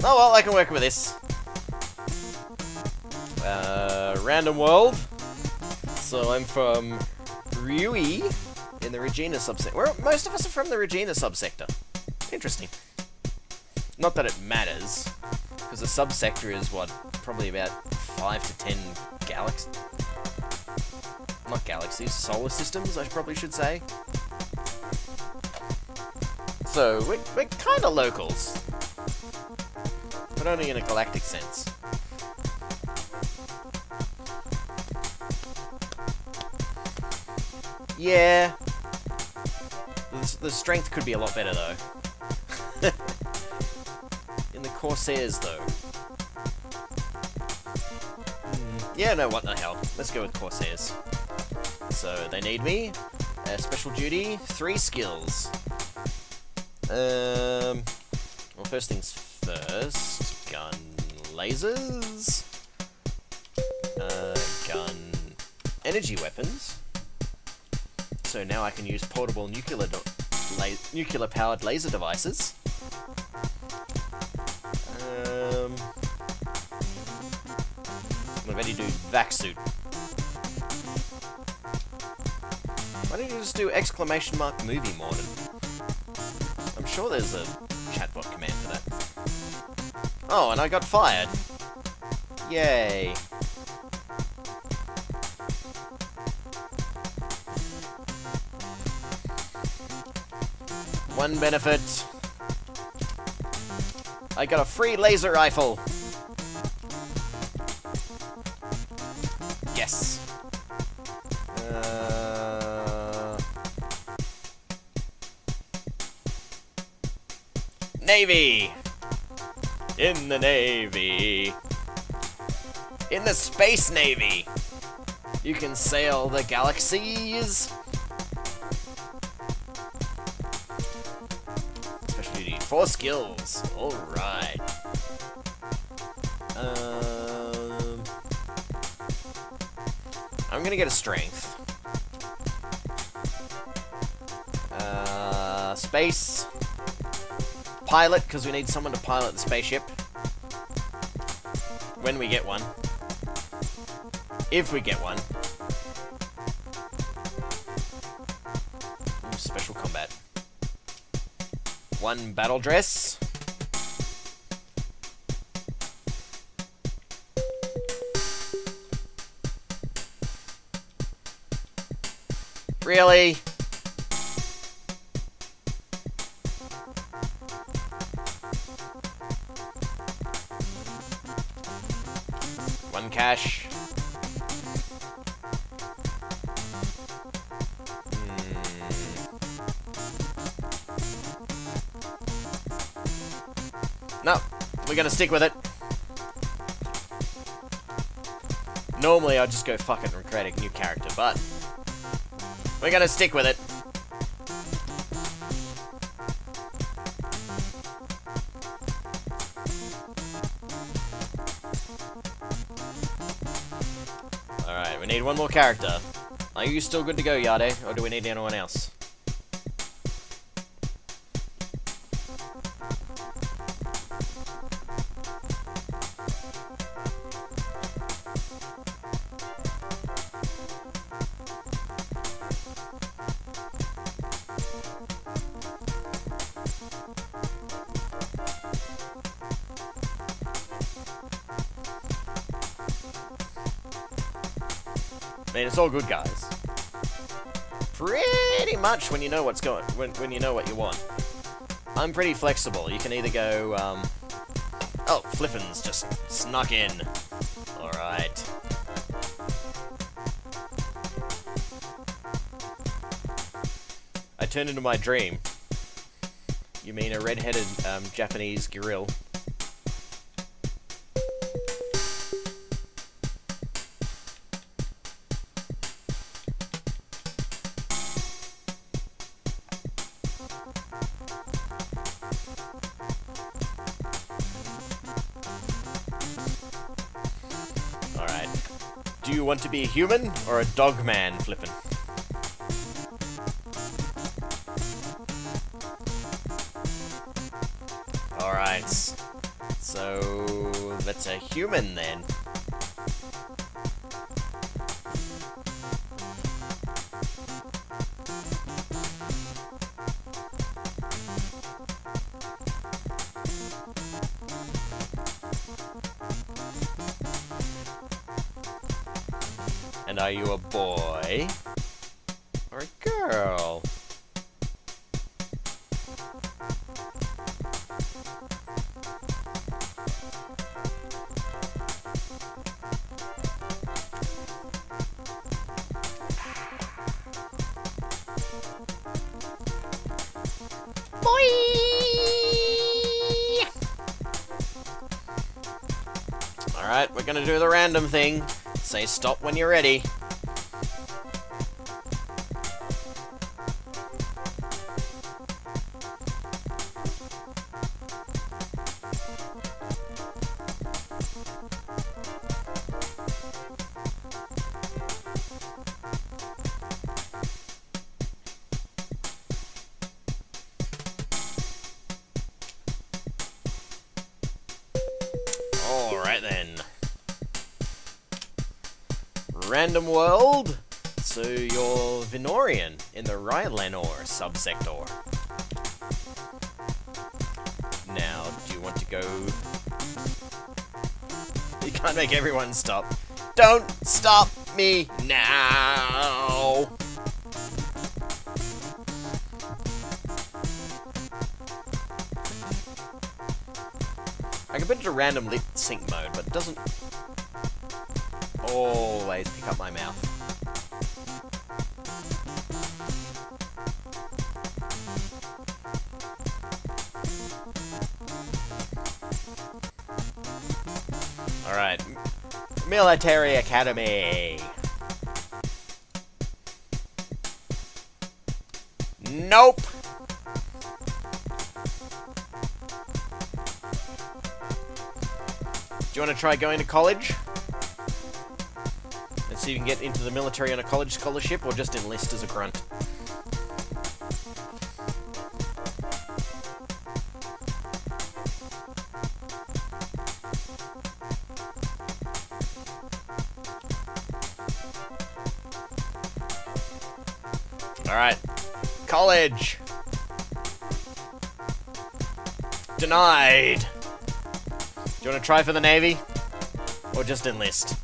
Oh well, I can work with this. Random world. So I'm from Rui in the Regina subsector. Where most of us are from the Regina subsector. Interesting. Not that it matters, because the subsector is what, probably about 5 to 10 galaxies. Not galaxies, solar systems, I probably should say. So, we're kind of locals. But only in a galactic sense. Yeah. The strength could be a lot better, though. In the Corsairs, though. Yeah, no, what the hell. Let's go with Corsairs. So, they need me. Special duty, 3 skills. Well, first things first, gun lasers, gun energy weapons, so now I can use portable nuclear-powered laser devices. I'm ready to do vac suit. Why don't you just do exclamation mark movie, Morden? I'm sure there's a chatbot command for that. Oh, and I got fired. Yay. One benefit. I got a free laser rifle. Yes. Navy! In the Navy. In the Space Navy. You can sail the galaxies. Special duty, 4 skills. Alright. I'm gonna get a strength. Space. Pilot, because we need someone to pilot the spaceship. When we get one. If we get one. Special combat. 1 battle dress. Really? Cash. No, we're gonna stick with it. Normally I'd just go fuck it and create a new character, but we're gonna stick with it. Alright, we need one more character. Are you still good to go, Yade, or do we need anyone else? mean, it's all good, guys. Pretty much when you know what's going, when you know what you want. I'm pretty flexible. You can either go, oh, Flippen's just snuck in. Alright. I turned into my dream. You mean a red-headed, Japanese gorilla? Alright. Do you want to be a human or a dog man, Flippin'? Alright. So that's a human then. And are you a boy or a girl? Alright, we're gonna do the random thing. Say stop when you're ready. Alright then. Random world. So you're Venorian in the Rylanor subsector. Now, do you want to go... You can't make everyone stop. Don't stop me now! I can put it to random lip sync mode, but it doesn't always pick up my mouth. Alright. Military Academy. Nope. Do you want to try going to college? And see if you can get into the military on a college scholarship, or just enlist as a grunt? Alright. College! Denied! Do you want to try for the Navy? Or just enlist?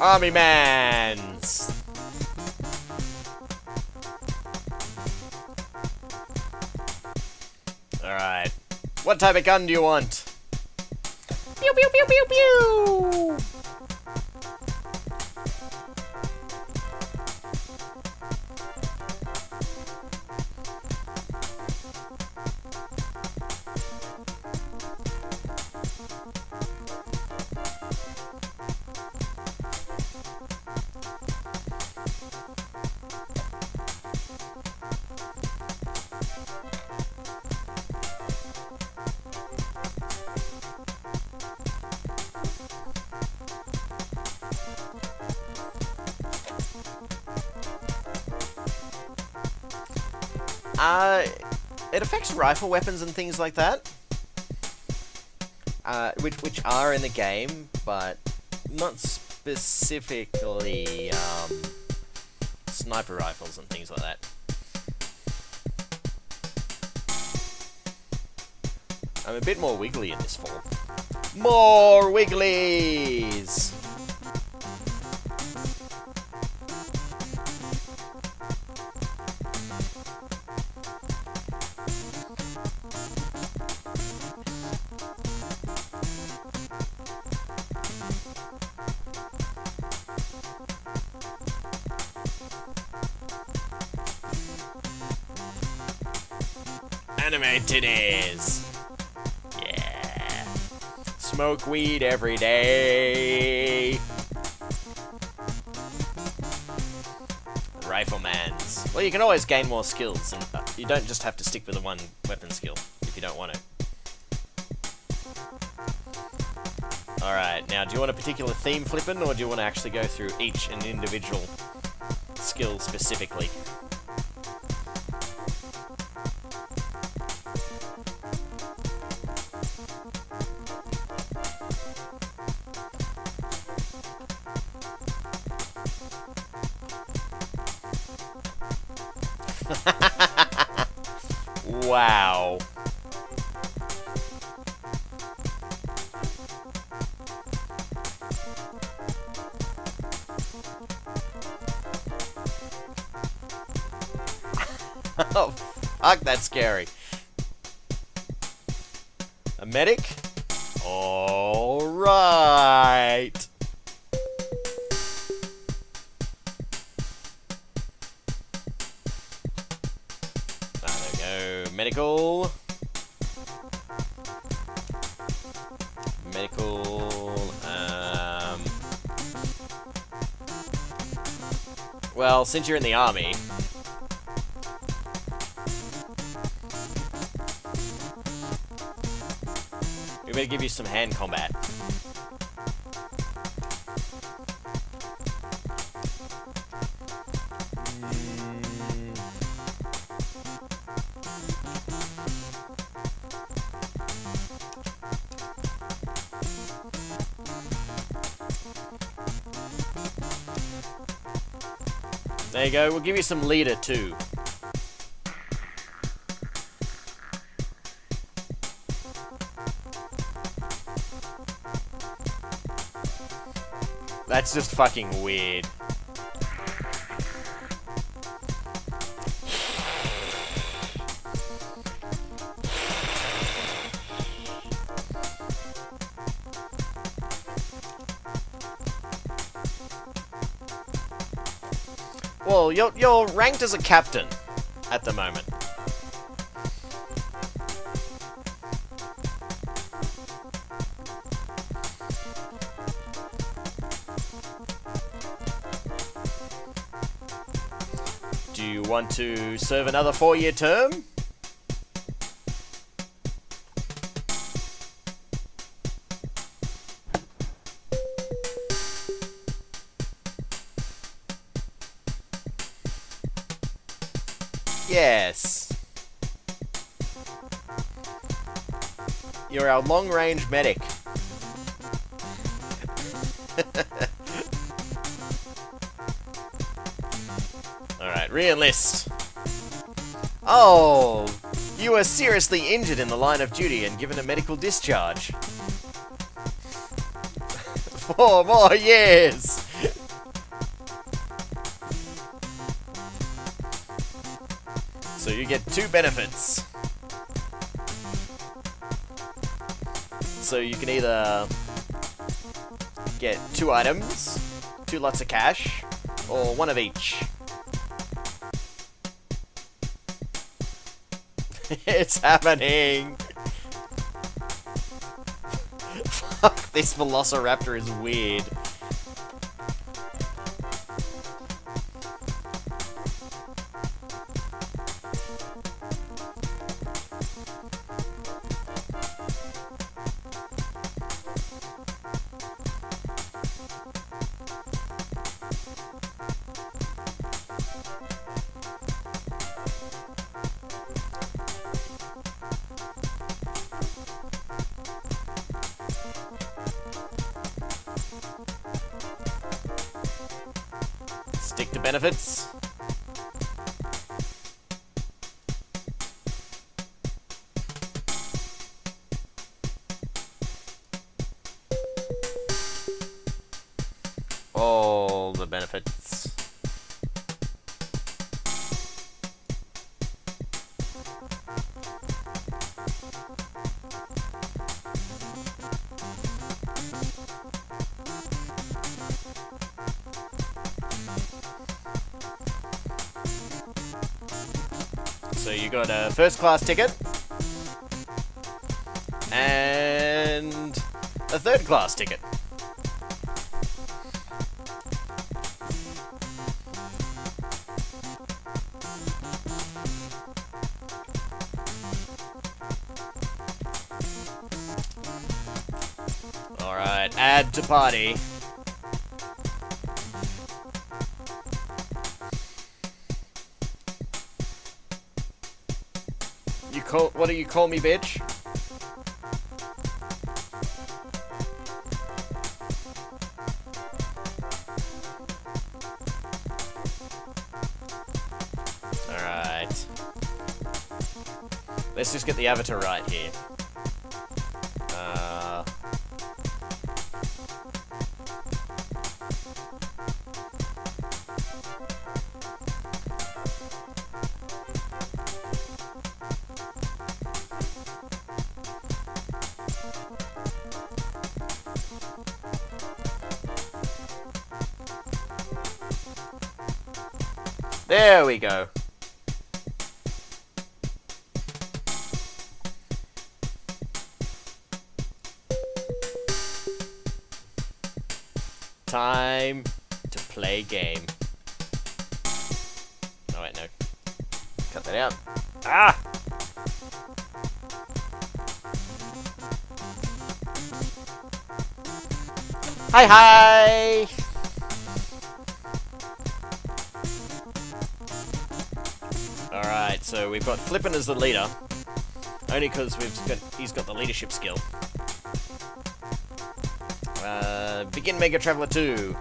Army mans! Alright. What type of gun do you want? Pew pew pew pew pew! It affects rifle weapons and things like that. Which are in the game, but not specifically sniper rifles and things like that. I'm a bit more wiggly in this form. More wigglies! Anime titties! Yeah! Smoke weed every day! Riflemans. Well, you can always gain more skills, and you don't just have to stick with the one weapon skill if you don't want to. Alright, now do you want a particular theme flipping, or do you want to actually go through each and individual skill specifically? Wow. Oh, fuck, that's scary. A medic? Alright. Medical. Well, since you're in the army, we better give you some hand combat. There you go, we'll give you some leader too. That's just fucking weird. Well, you're ranked as a captain at the moment. Do you want to serve another 4-year term? Yes. You're our long-range medic. Alright, re-enlist. Oh, you were seriously injured in the line of duty and given a medical discharge. 4 more years! So you get 2 benefits. So you can either get 2 items, 2 lots of cash, or 1 of each. It's happening! Fuck, this Velociraptor is weird. benefits. All the benefits. So you got a first class ticket and a third class ticket. Alright, add to party. What do you call me, bitch? Alright. Let's just get the avatar right here. There we go. Time to play game. Oh wait, no. Cut that out. Ah! Hi hi! Alright, so we've got Flippin as the leader. Only because he's got the leadership skill. Begin MegaTraveller 2.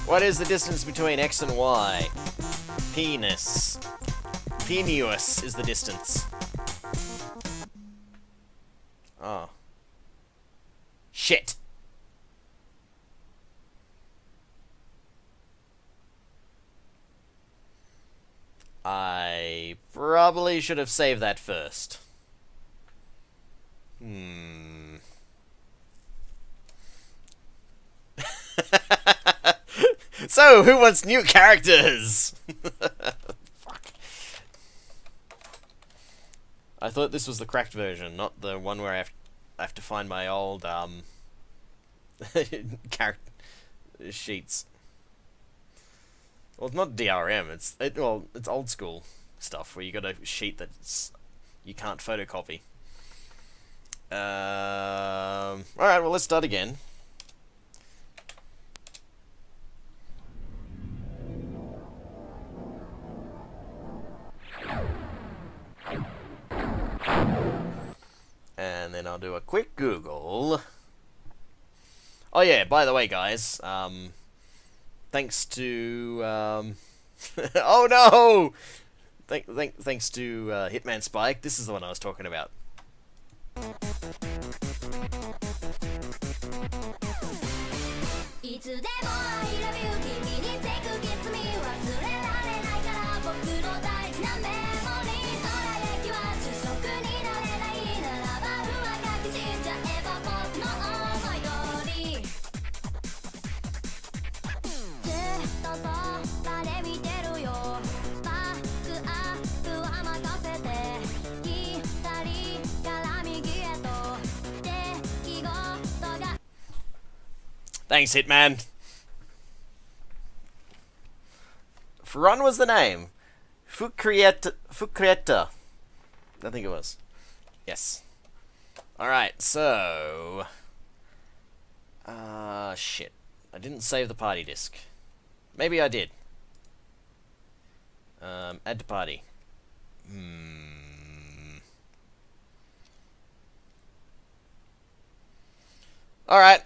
What is the distance between X and Y? Penis. Penius is the distance. Oh. Shit. I probably should have saved that first. So, who wants new characters? Fuck. I thought this was the cracked version, not the one where I have to find my old character sheets. Well, it's not DRM. It's old school stuff where you got a sheet that's you can't photocopy. All right. Well, let's start again. And then I'll do a quick Google. Oh yeah, by the way, guys, thanks to oh no! Thanks to Hitman Spike. This is the one I was talking about. Thanks, Hitman. Fron was the name. Fukrieta. I think it was. Yes. Alright, so... shit. I didn't save the party disk. Maybe I did. Add to party. Alright.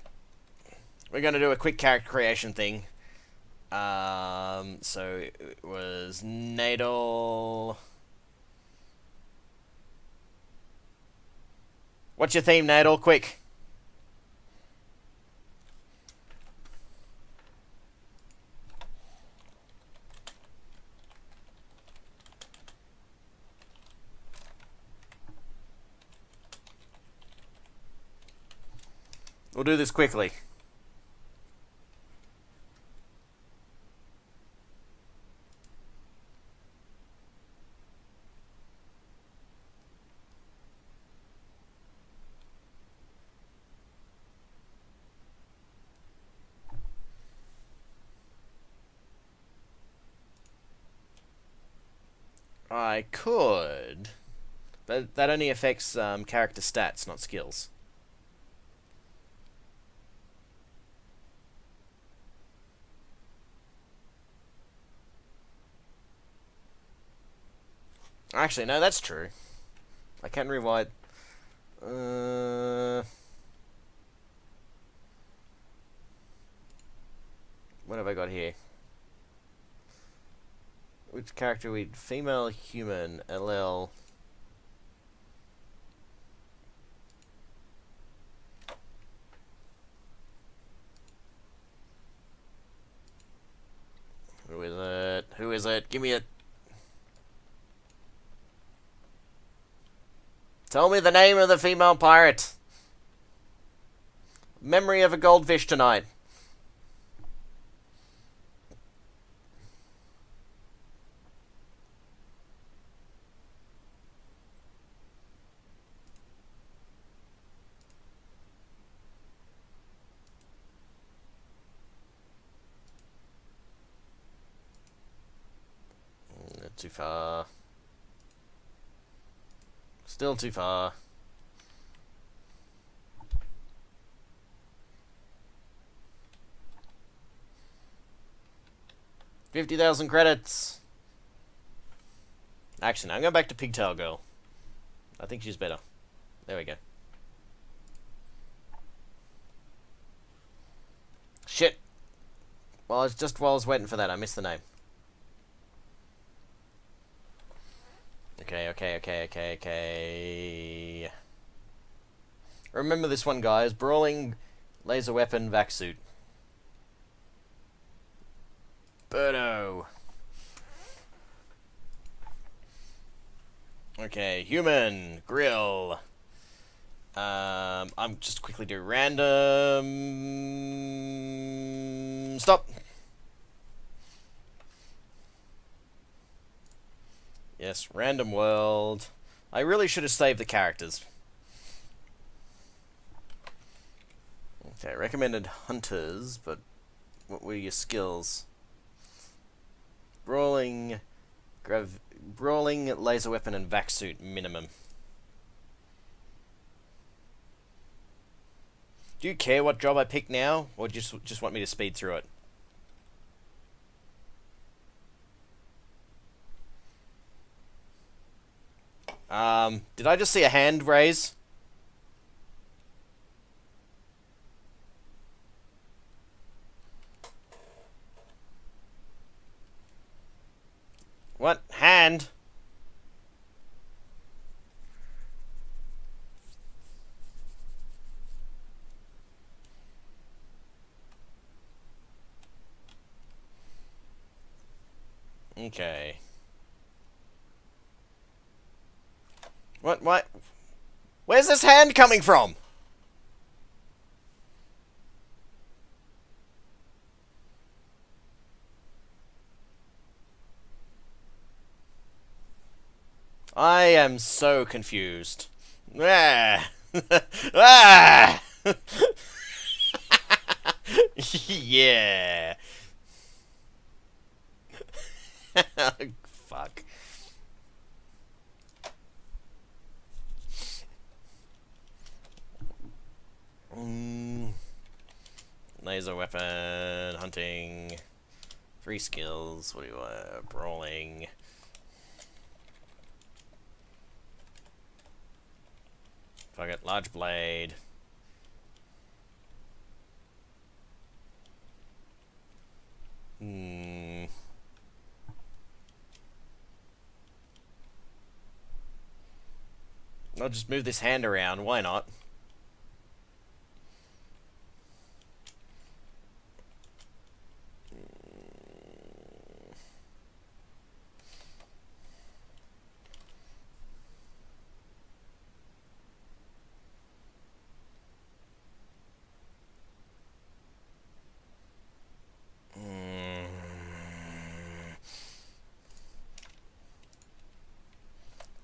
We're going to do a quick character creation thing. So it was Nadal. What's your theme, Nadal? Quick. We'll do this quickly. I could, but that only affects character stats, not skills. Actually, no, that's true. I can rewrite. What have I got here? Which character we female human LL. Who is it? Who is it? Give me a. Tell me the name of the female pirate. Memory of a goldfish tonight. Too far. Still too far. 50,000 credits. Actually, no, I'm going back to Pigtail Girl. I think she's better. There we go. Shit. Well, it's just while I was waiting for that, I missed the name. Okay. Remember this one, guys. Brawling laser weapon vac suit. Birdo. Okay, human grill. I'm just quickly do random. Stop. Yes, random world. I really should have saved the characters. Okay, recommended hunters, but what were your skills? Brawling, laser weapon, and vac suit minimum. Do you care what job I pick now, or just want me to speed through it? Did I just see a hand raise? What? Hand? Okay. What? Where's this hand coming from? I am so confused. Ah. Ah. Yeah. Fuck. Laser weapon, hunting, 3 skills. What do you want? Brawling. Fuck it, large blade. Hmm. I'll just move this hand around. Why not?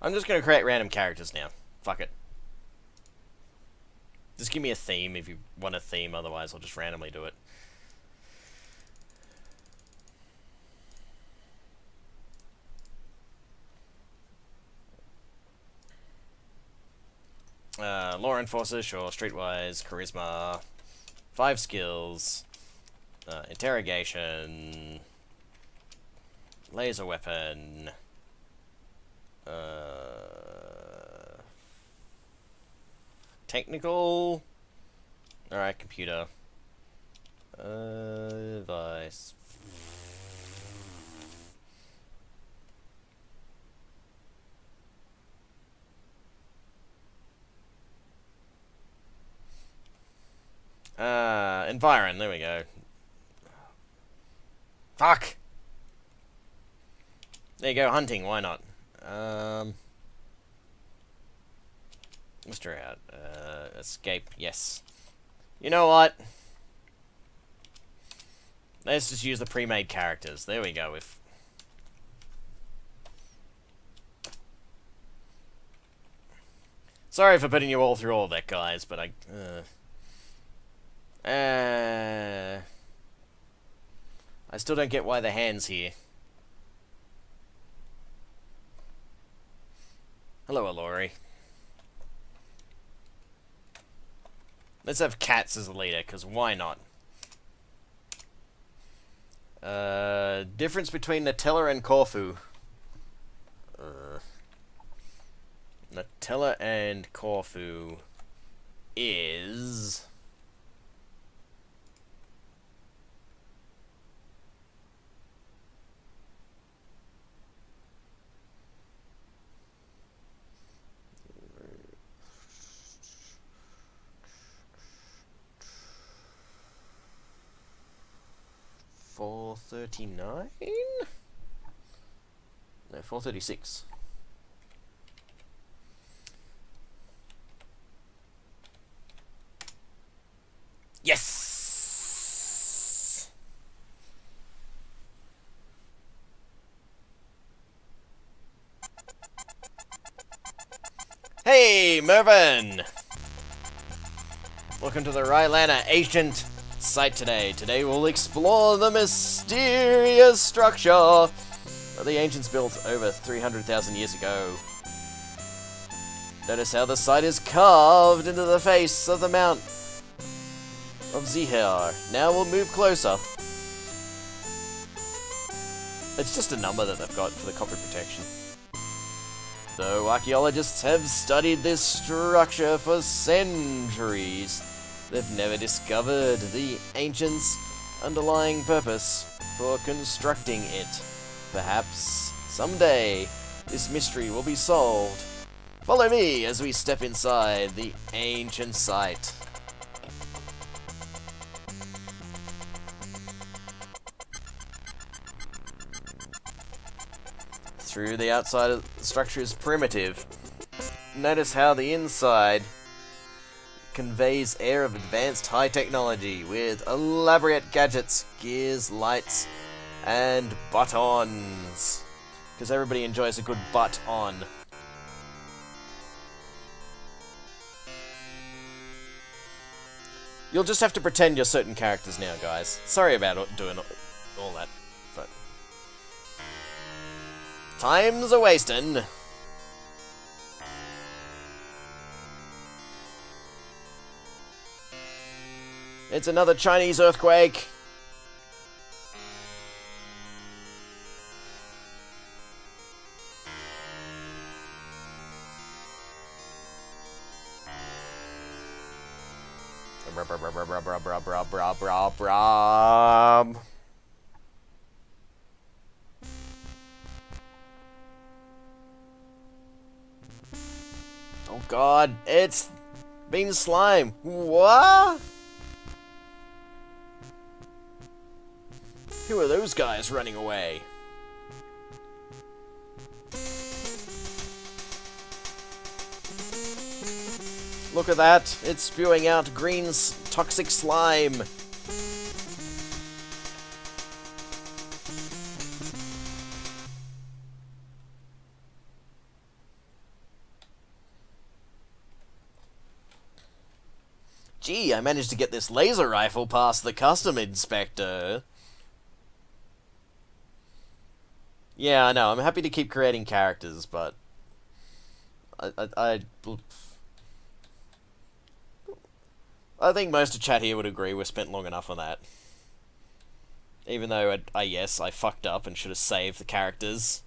I'm just going to create random characters now. Fuck it. Just give me a theme if you want a theme, otherwise I'll just randomly do it. Law enforcer, sure. Streetwise, charisma, 5 skills, interrogation, laser weapon, technical. Alright, computer. Device. Environ, there we go. Fuck! There you go, hunting, why not? Mr. Out. Escape, yes. You know what? Let's just use the pre-made characters. There we go. Sorry for putting you all through all that, guys, but I still don't get why the hand's here. Hello, Alori. Let's have cats as a leader, because why not? Difference between Nutella and Corfu. Nutella and Corfu is... $4.39? No, $4.36. Yes! Hey, Mervyn! Welcome to the Rylana Ancient site today. Today we'll explore the mysterious structure that the ancients built over 300,000 years ago. Notice how the site is carved into the face of the Mount of Zihar. Now we'll move closer. It's just a number that they've got for the copy protection. Though archaeologists have studied this structure for centuries, they've never discovered the ancients' underlying purpose for constructing it. Perhaps someday this mystery will be solved. Follow me as we step inside the ancient site. Through the outside of the structure is primitive. Notice how the inside conveys air of advanced high technology with elaborate gadgets, gears, lights, and buttons. Because everybody enjoys a good butt on. You'll just have to pretend you're certain characters now, guys. Sorry about doing all that, but... time's a-wasting. It's another Chinese earthquake. God, it's been slime. What? Who are those guys running away? Look at that. It's spewing out green toxic slime. Gee, I managed to get this laser rifle past the custom inspector. Yeah, I know. I'm happy to keep creating characters, but I think most of chat here would agree we've spent long enough on that. Even though yes, I fucked up and should have saved the characters.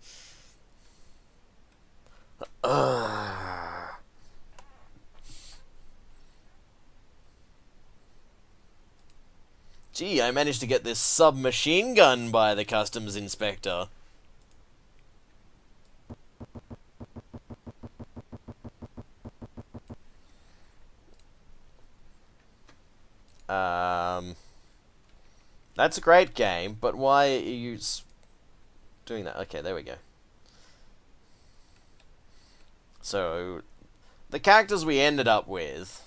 Gee, I managed to get this submachine gun by the customs inspector. That's a great game, but why are you doing that? Okay, there we go. So, the characters we ended up with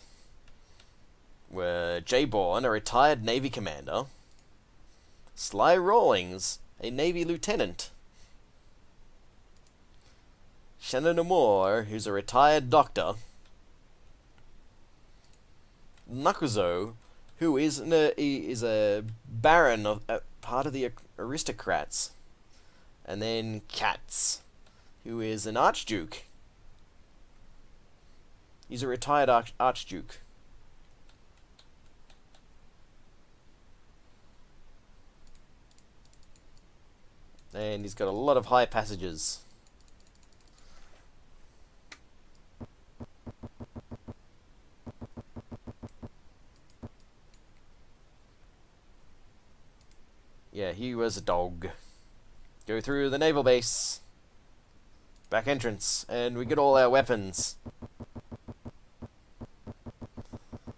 were Jay Bourne, a retired Navy commander, Sly Rawlings, a Navy lieutenant, Shannon Moore, who's a retired doctor, Nakuzo, who is a baron of part of the aristocrats, and then Katz, who is an archduke. He's a retired archduke. And he's got a lot of high passages. Yeah, he was a dog. Go through the naval base. Back entrance. And we get all our weapons.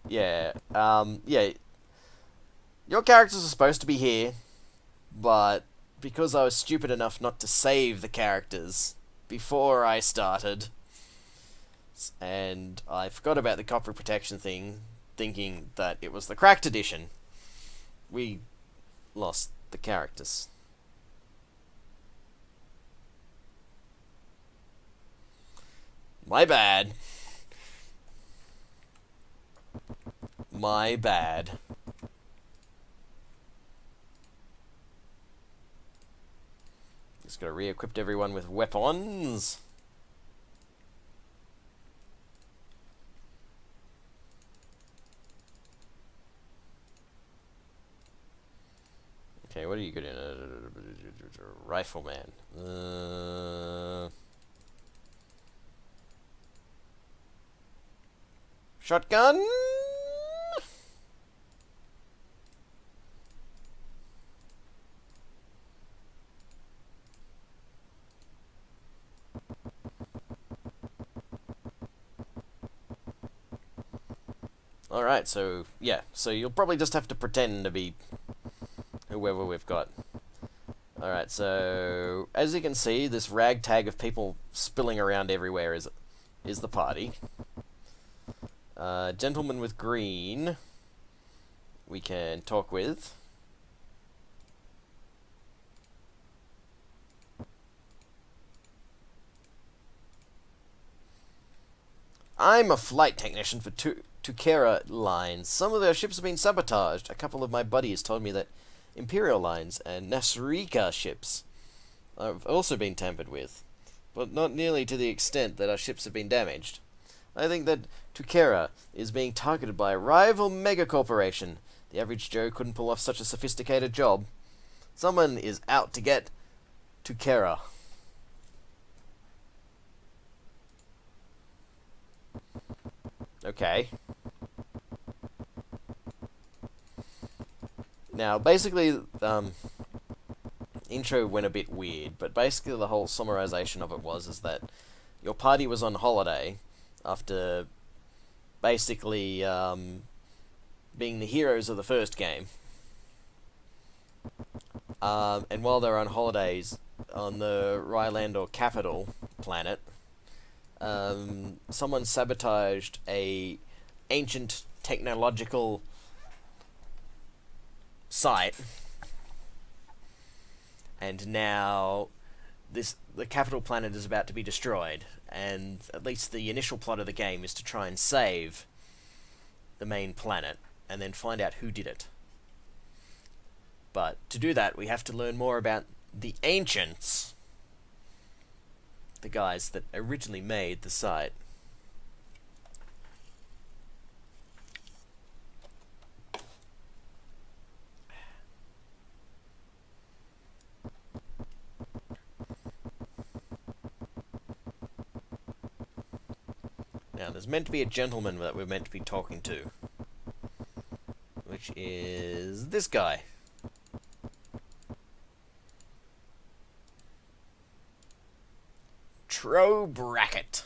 Yeah, yeah. Your characters are supposed to be here, but because I was stupid enough not to save the characters before I started, and I forgot about the copyright protection thing, thinking that it was the cracked edition, we lost the characters. My bad. My bad. Just gotta re-equip everyone with weapons. Okay, what are you good in? Rifleman. Shotgun? Alright, so, yeah. So you'll probably just have to pretend to be whoever we've got. Alright, so as you can see, this ragtag of people spilling around everywhere is the party. Gentleman with green we can talk with. I'm a flight technician for Tukera Lines. Some of their ships have been sabotaged. A couple of my buddies told me that Imperial Lines and Nasrika ships have also been tampered with, but not nearly to the extent that our ships have been damaged. I think that Tukera is being targeted by a rival mega corporation. The average Joe couldn't pull off such a sophisticated job. Someone is out to get Tukera. Okay. Now, basically, intro went a bit weird, but basically the whole summarization of it is that your party was on holiday, after basically being the heroes of the first game. And while they're on holidays on the Rylander capital planet, someone sabotaged a ancient technological site, and now the capital planet is about to be destroyed, and at least the initial plot of the game is to try and save the main planet and then find out who did it. But to do that, we have to learn more about the ancients, the guys that originally made the site. Now, there's meant to be a gentleman that we're meant to be talking to, which is this guy. Bracket,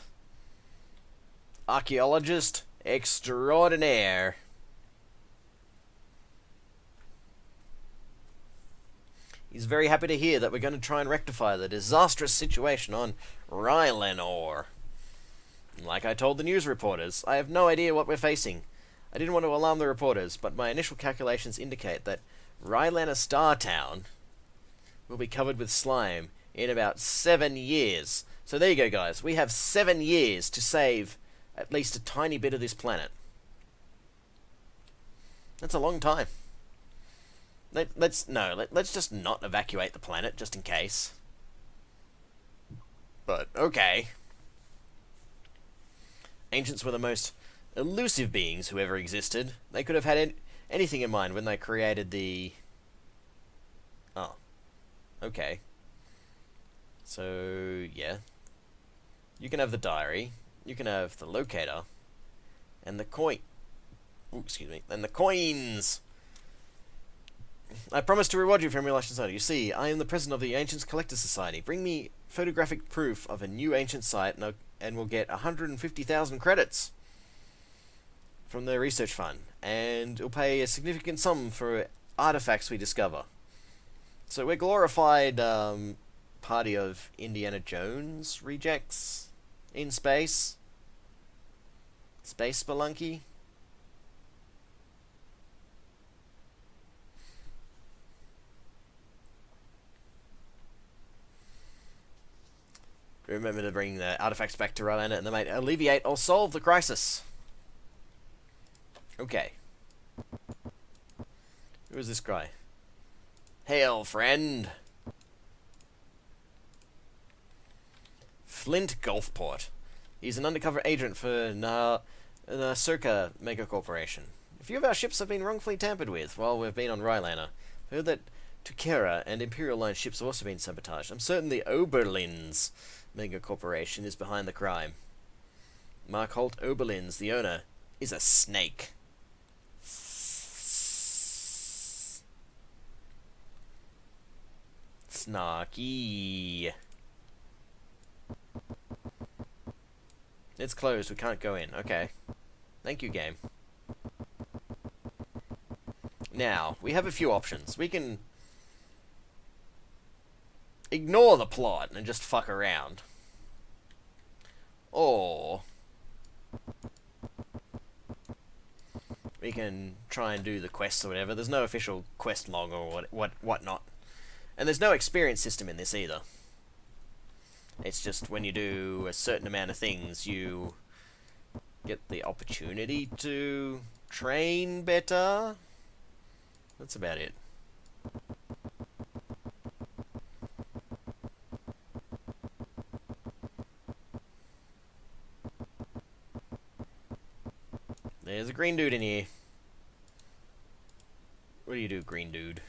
archaeologist extraordinaire. He's very happy to hear that we're going to try and rectify the disastrous situation on Rylander. Like I told the news reporters, I have no idea what we're facing. I didn't want to alarm the reporters, but my initial calculations indicate that Rylander Star Town will be covered with slime in about 7 years. So there you go, guys. We have 7 years to save at least a tiny bit of this planet. That's a long time. Let's just not evacuate the planet, just in case. But, okay. Ancients were the most elusive beings who ever existed. They could have had anything in mind when they created the... Oh. Okay. So, yeah. You can have the diary, you can have the locator, and the coin. Ooh, excuse me. And the coins! I promise to reward you for emulation society. You see, I am the president of the Ancients Collectors Society. Bring me photographic proof of a new ancient site, and we'll get 150,000 credits from the research fund. And it'll pay a significant sum for artifacts we discover. So we're glorified party of Indiana Jones rejects in space. Space Spelunky. Remember to bring the artifacts back to Rylander and they might alleviate or solve the crisis. Okay. Who is this guy? Hail, friend. Flint Gulfport. He's an undercover agent for Circa Mega Corporation. A few of our ships have been wrongfully tampered with while we've been on Rylander. I heard that Tukera and Imperial Line ships have also been sabotaged. I'm certain the Oberlins Mega Corporation is behind the crime. Mark Holt Oberlins, the owner, is a snake. Snarky. It's closed, we can't go in. Okay. Thank you, game. Now, we have a few options. We can ignore the plot and just fuck around. Or we can try and do the quests or whatever. There's no official quest log or whatnot. And there's no experience system in this either. It's just when you do a certain amount of things, you get the opportunity to train better. That's about it. There's a green dude in here. What do you do, green dude?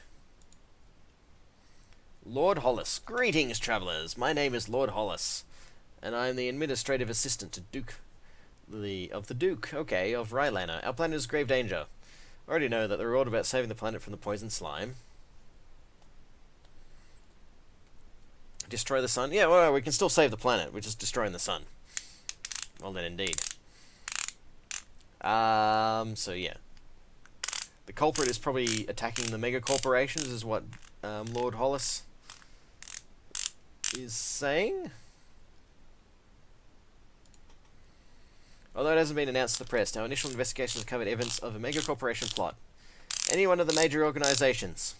Lord Hollis. Greetings, travellers. My name is Lord Hollis, and I am the administrative assistant to the Duke, okay, of Rylander. Our planet is grave danger. I already know that they're all about saving the planet from the poison slime. Destroy the sun? Yeah, well, we can still save the planet. We're just destroying the sun. Well then, indeed. So yeah. The culprit is probably attacking the mega corporations, is what Lord Hollis is saying. Although it hasn't been announced to the press, our initial investigations have covered evidence of a mega corporation plot. Any one of the major organizations,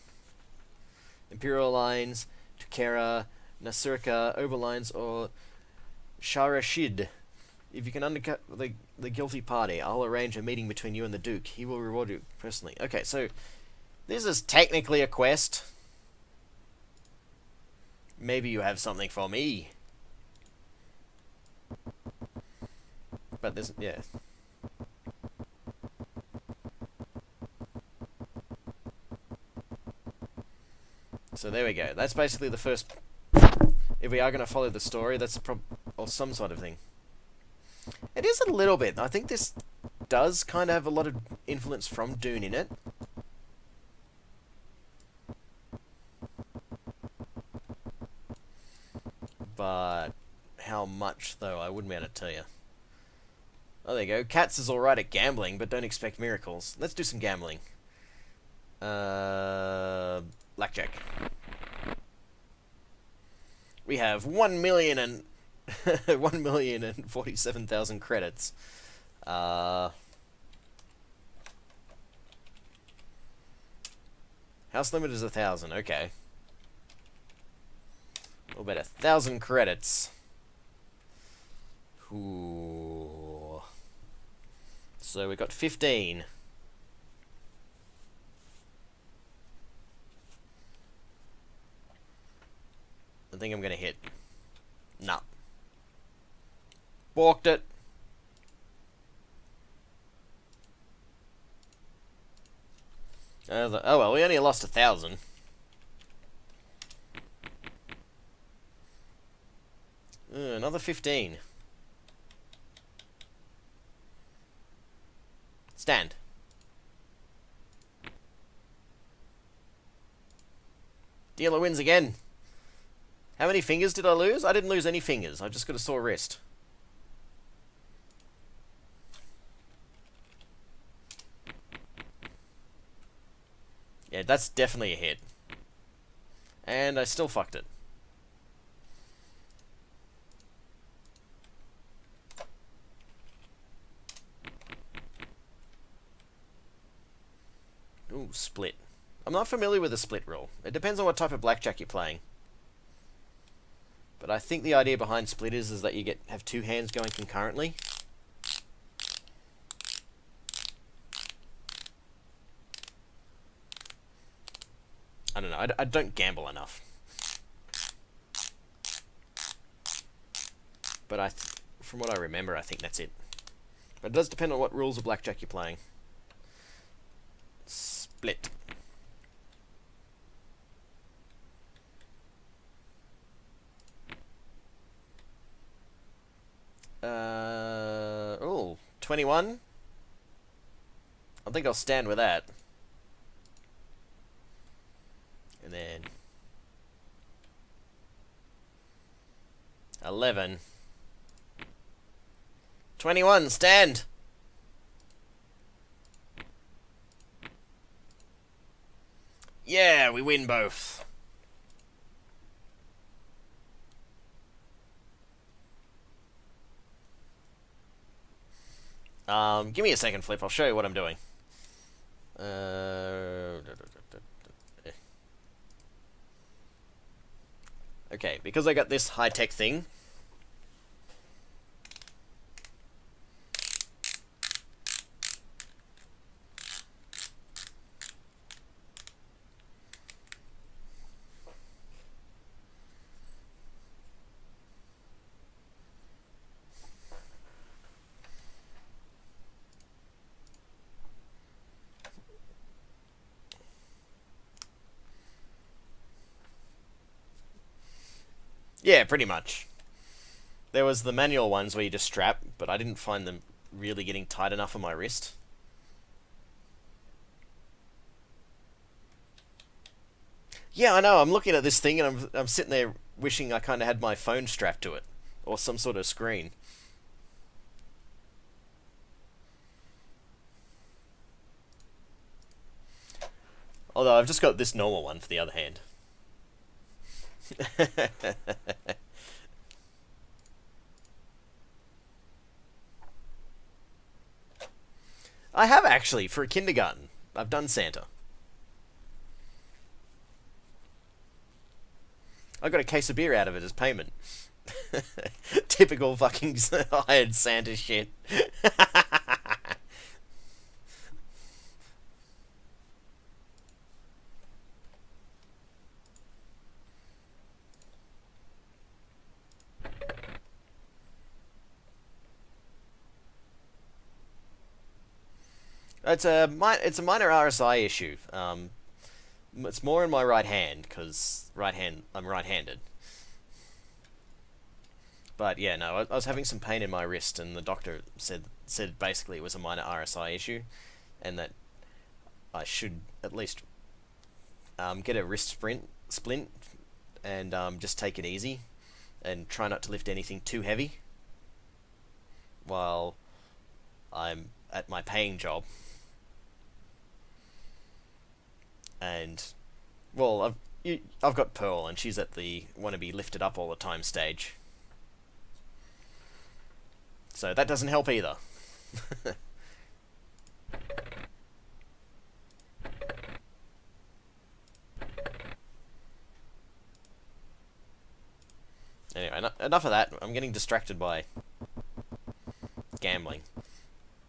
Imperial Lines, Tukera, Nasurka, Oberlines, or Sharashid. If you can undercut the guilty party, I'll arrange a meeting between you and the Duke. He will reward you personally. Okay, so this is technically a quest. Maybe you have something for me. But there's... yeah. So there we go. That's basically the first... if we are going to follow the story, that's or some sort of thing. It is a little bit. I think this does kind of have a lot of influence from Dune in it. But how much, though, I wouldn't be able to tell you. Oh, there you go. Cats is alright at gambling, but don't expect miracles. Let's do some gambling. Blackjack. We have 1,047,000 credits. House limit is 1,000. Okay. We'll bet 1,000 credits. Ooh. So we got 15. I think I'm gonna hit. Nah. Balked it. Oh well, we only lost 1,000. Another 15. Stand. Dealer wins again. How many fingers did I lose? I didn't lose any fingers. I just got a sore wrist. Yeah, that's definitely a hit. And I still fucked it. Ooh, split. I'm not familiar with the split rule. It depends on what type of blackjack you're playing. But I think the idea behind split is that you have two hands going concurrently. I don't know. I don't gamble enough. But from what I remember, I think that's it. But it does depend on what rules of blackjack you're playing. Split. Oh, 21. I think I'll stand with that. And then 11. 21, stand. Yeah, we win both. Give me a second, Flip. I'll show you what I'm doing. Okay, because I got this high-tech thing. Yeah, pretty much. There was the manual ones where you just strap, but I didn't find them really getting tight enough on my wrist. Yeah, I know. I'm looking at this thing and I'm sitting there wishing I kind of had my phone strapped to it, or some sort of screen. Although I've just got this normal one for the other hand. I have actually, for a kindergarten. I've done Santa. I got a case of beer out of it as payment. Typical fucking hired Santa shit. It's a minor RSI issue. It's more in my right hand because I'm right-handed. But yeah, no, I was having some pain in my wrist, and the doctor said basically it was a minor RSI issue, and that I should at least get a wrist splint, and just take it easy, and try not to lift anything too heavy while I'm at my paying job. And well, I've got Pearl, and she's at the want to be lifted up all the time stage. So that doesn't help either. Anyway, enough of that. I'm getting distracted by gambling.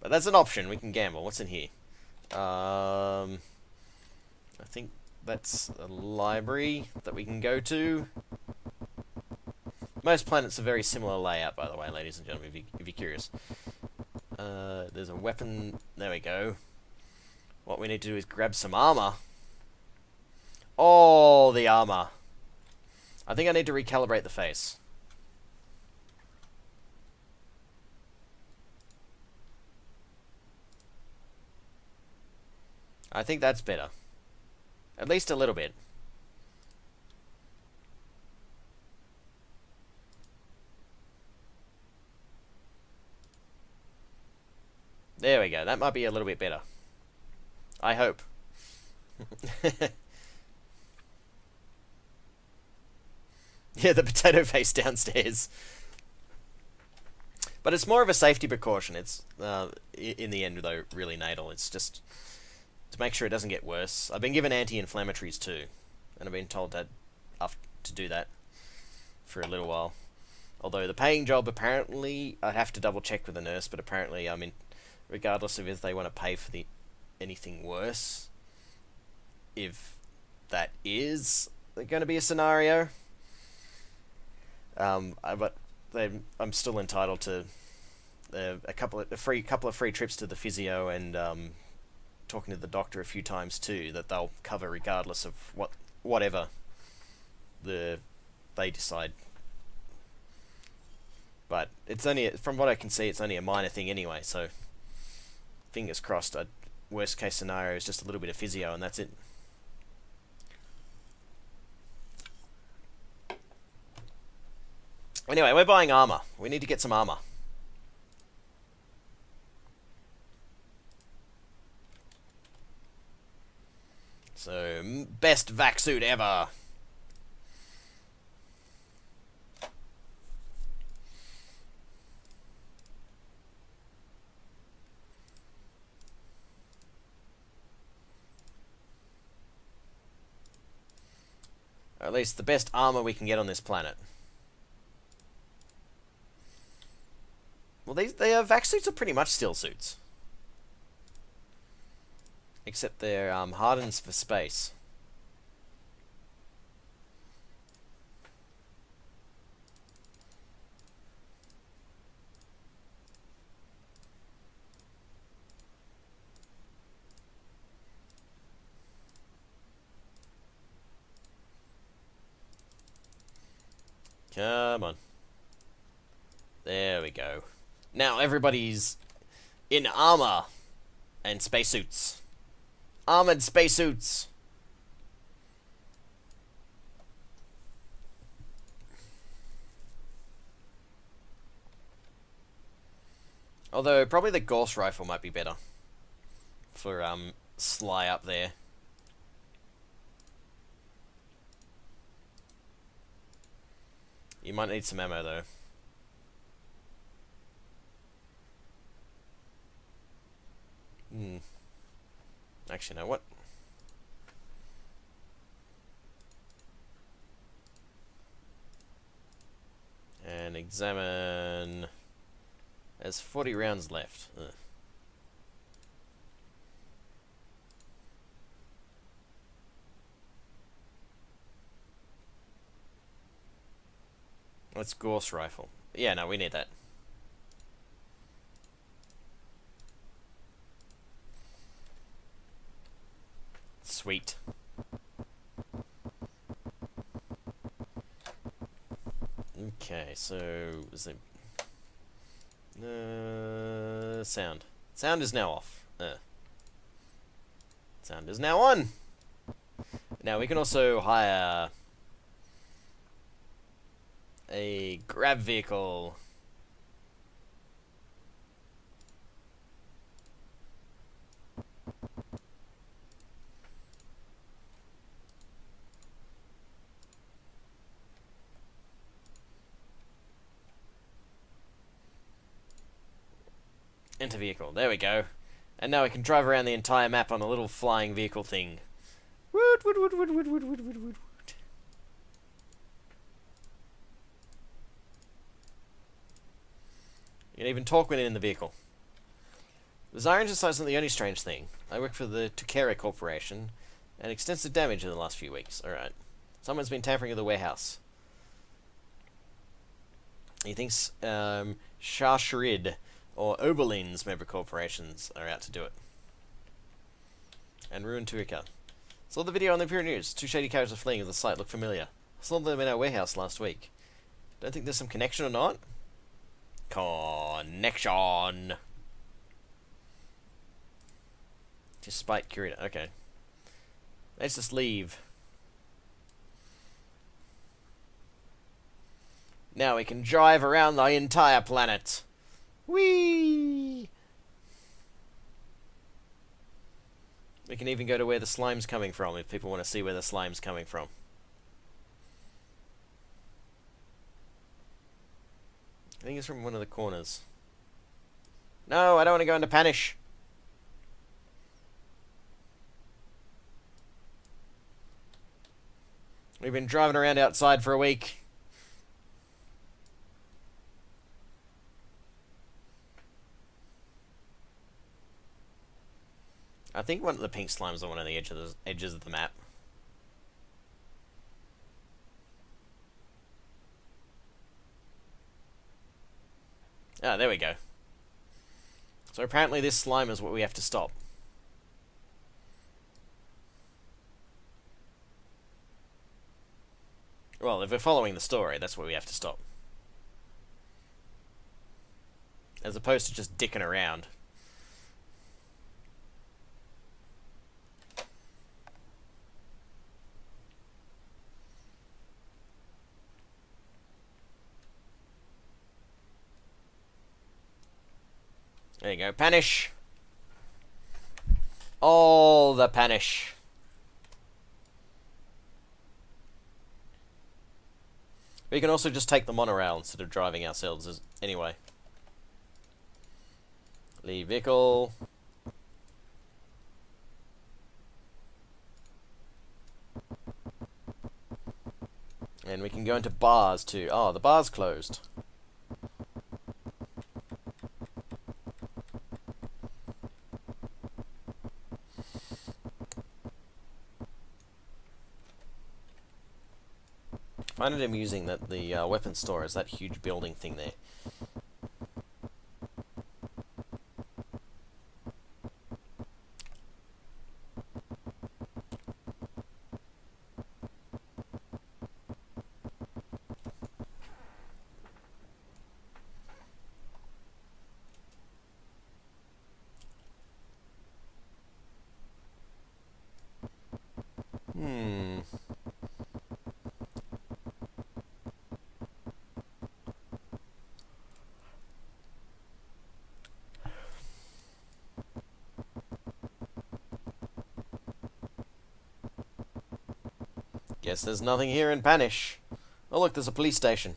But that's an option. We can gamble. What's in here? I think that's a library that we can go to. Most planets are very similar layout, by the way, ladies and gentlemen, if you're curious. There's a weapon. There we go. What we need to do is grab some armor. Oh, the armor. I think I need to recalibrate the face. I think that's better. At least a little bit. There we go. That might be a little bit better. I hope. Yeah, the potato face downstairs. But it's more of a safety precaution. It's, in the end, though, really natal. It's just to make sure it doesn't get worse. I've been given anti-inflammatories too, and I've been told that to do that for a little while. Although the paying job, apparently, I'd have to double check with the nurse, but apparently, I mean, regardless of if they want to pay for anything worse, if that is going to be a scenario, but I'm still entitled to a couple of free trips to the physio, and talking to the doctor a few times too, that they'll cover regardless of whatever they decide. But it's only, from what I can see, it's only a minor thing anyway, so fingers crossed. Worst case scenario is just a little bit of physio and that's it. Anyway, we're buying armor. We need to get some armor. So, best vac suit ever. Or at least the best armor we can get on this planet. Well, their vac suits are pretty much steel suits. Except they're hardens for space. Come on. There we go. Now everybody's in armor and spacesuits. Armored spacesuits. Although probably the Gauss rifle might be better for Sly up there. You might need some ammo, though. Actually, you know what? And examine... There's 40 rounds left. Ugh. Let's Gorse rifle. Yeah, no, we need that. Sweet. Okay, so is it sound. Sound is now off. Sound is now on. Now we can also hire a grab vehicle. Enter vehicle. There we go. And now we can drive around the entire map on a little flying vehicle thing. Woot, woot, woot, woot, woot, woot, woot, woot, woot. You can even talk when in the vehicle. The Zyron decides isn't the only strange thing. I work for the Tukera Corporation, and extensive damage in the last few weeks. Alright. Someone's been tampering with the warehouse. He thinks Shashrid or Oberlin's member corporations are out to do it. And ruin Tuika. Saw the video on the Imperial News. Two shady characters fleeing as the site looked familiar. Saw them in our warehouse last week. Don't think there's some connection or not? Connection! Despite Curita. Okay. Let's just leave. Now we can drive around the entire planet. Whee! We can even go to where the slime's coming from if people want to see where the slime's coming from. I think it's from one of the corners. No, I don't want to go into Panish. We've been driving around outside for a week. I think one of the pink slimes are one of the edges of the map. Ah, there we go. So apparently this slime is what we have to stop. Well, if we're following the story, that's what we have to stop. As opposed to just dicking around. There you go, Panish. All the Panish. We can also just take the monorail instead of driving ourselves anyway. Leave vehicle. And we can go into bars too. Oh, the bar's closed. I find it amusing that the weapons store is that huge building thing there. Guess there's nothing here in Panish. Oh look, there's a police station.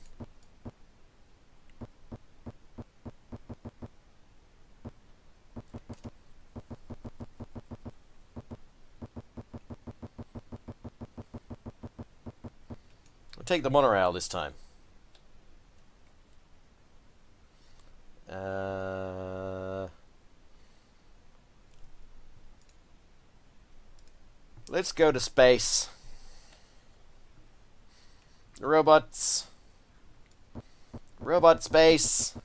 We'll take the monorail this time. Let's go to space. Robots. Robot space.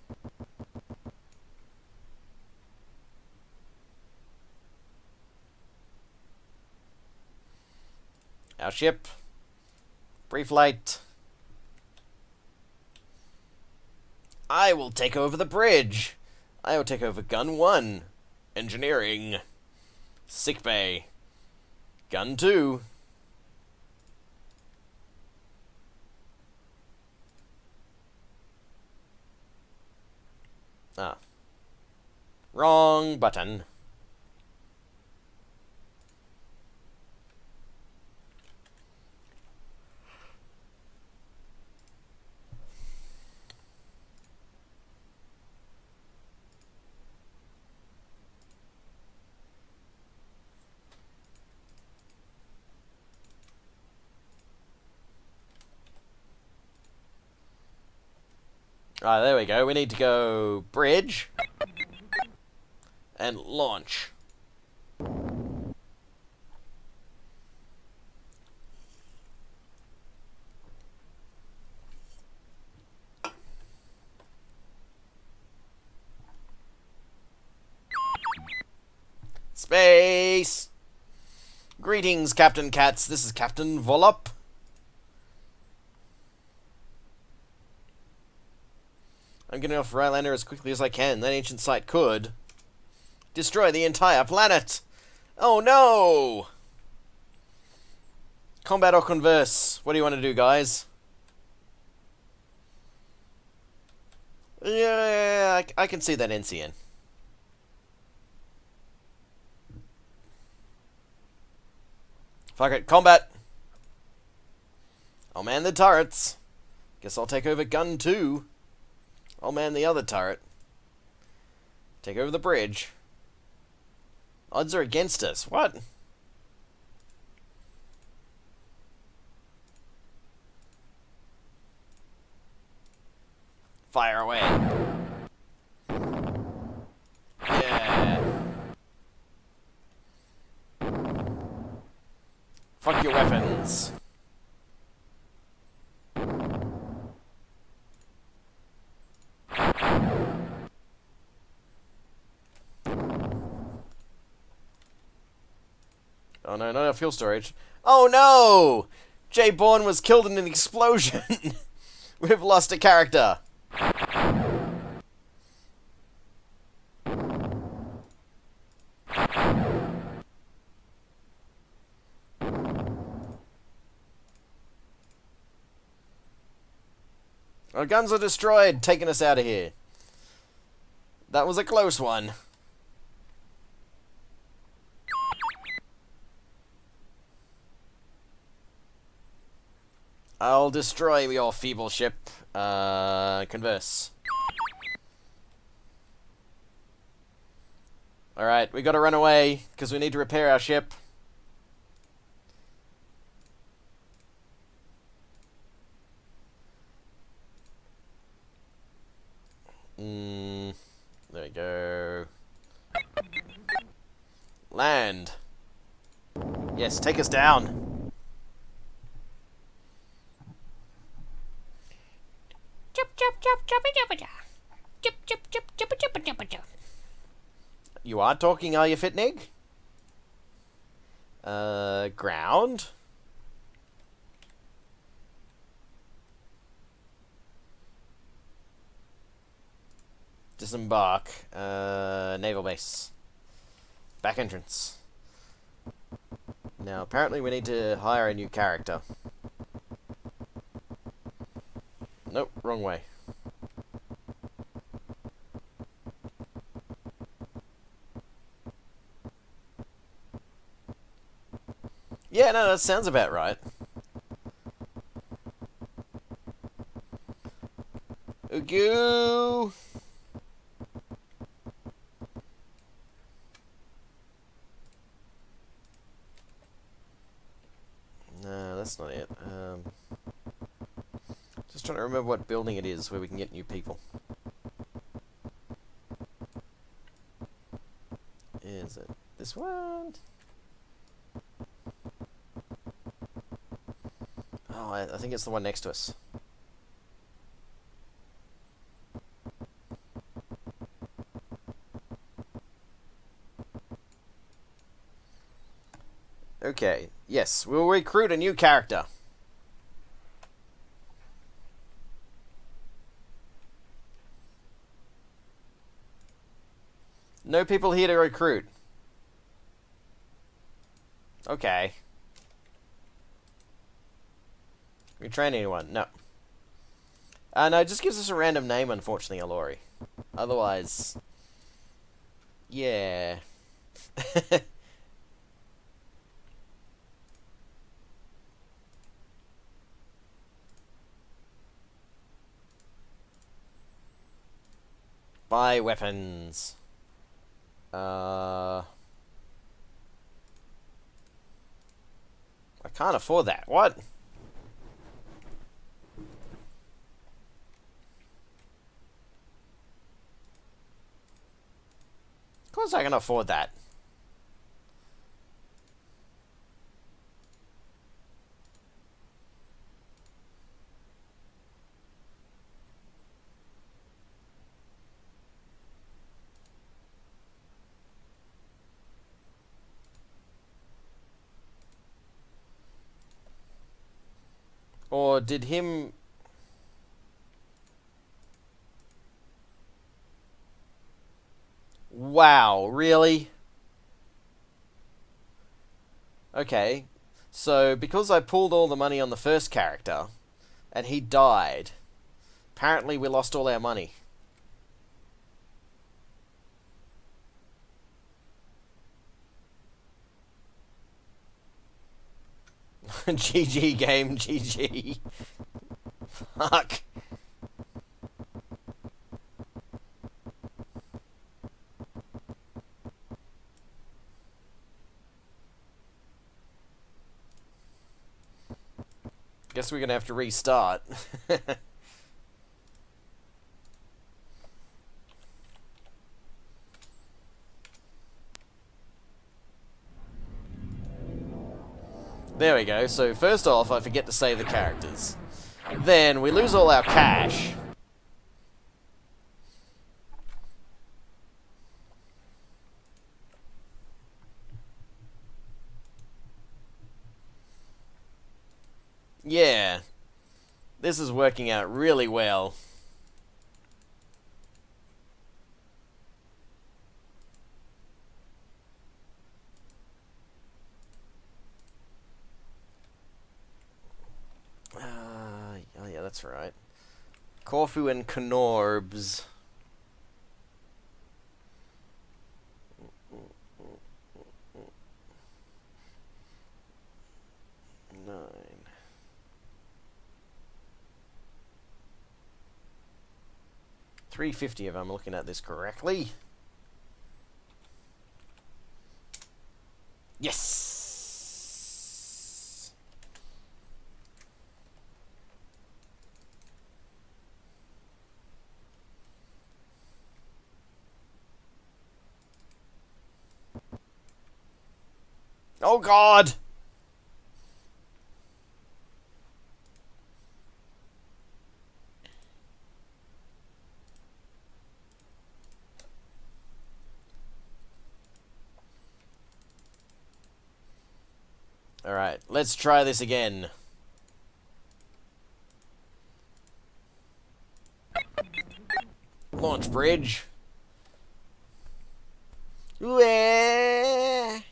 Our ship. Brief light. I will take over the bridge. I will take over Gun 1. Engineering. Sickbay. Gun 2. Ah. Wrong button. Ah, there we go. We need to go bridge and launch. Space! Greetings, Captain Cats. This is Captain Volop. I'm getting off Rylander as quickly as I can. That ancient site could destroy the entire planet. Oh no! Combat or converse? What do you want to do, guys? Yeah, I can see that NCN. Fuck it, combat! I'll man the turrets. Guess I'll take over Gun 2. I'll man the other turret. Take over the bridge. Odds are against us. What? Fire away. Yeah. Fuck your weapons. Oh no, not our fuel storage. Oh no! Jay Bourne was killed in an explosion! We've lost a character. Our guns are destroyed, taking us out of here. That was a close one. I'll destroy your feeble ship. Converse. Alright, we gotta run away, because we need to repair our ship. There we go. Land. Yes, take us down. You are talking, are you, Fitnig? Ground? Disembark. Naval base. Back entrance. Now, apparently we need to hire a new character. Nope, wrong way. Yeah, no, that sounds about right. Ugu! No, that's not it. trying to remember what building it is where we can get new people. Is it this one? Oh, I think it's the one next to us. Okay, yes, we'll recruit a new character. No people here to recruit. Okay. We train anyone? No. No, it just gives us a random name, unfortunately, Alori. Otherwise... yeah. Buy weapons. I can't afford that. What? Of course I can afford that. Or did him... Wow, really? Okay, so because I pulled all the money on the first character, and he died, apparently we lost all our money. GG game, GG. Fuck. Guess we're gonna have to restart. There we go. So first off, I forget to save the characters. Then we lose all our cash. Yeah. This is working out really well. Oh yeah, that's right. Corfu and Knorbs. Nine. $350 if I'm looking at this correctly. Yes! Oh God! Alright, let's try this again. Launch bridge. Ueh.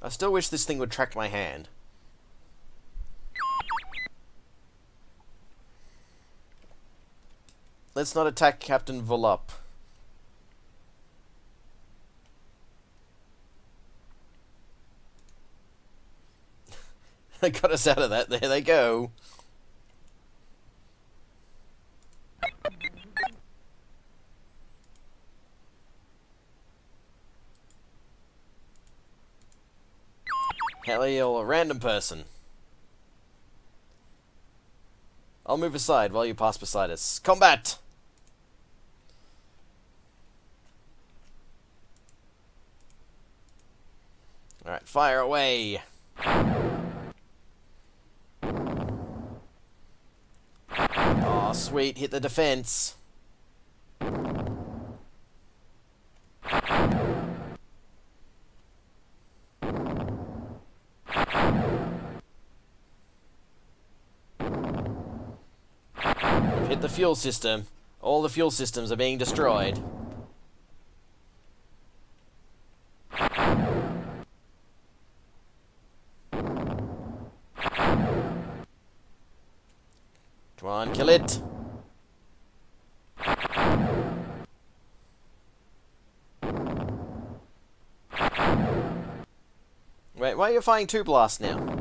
I still wish this thing would track my hand. Let's not attack Captain Volop. They got us out of that. There they go. Hell, you're a random person. I'll move aside while you pass beside us. Combat! Alright, fire away! Aw, sweet, hit the defense. We've hit the fuel system. All the fuel systems are being destroyed. Come on, kill it. Wait, why are you firing 2 blasts now?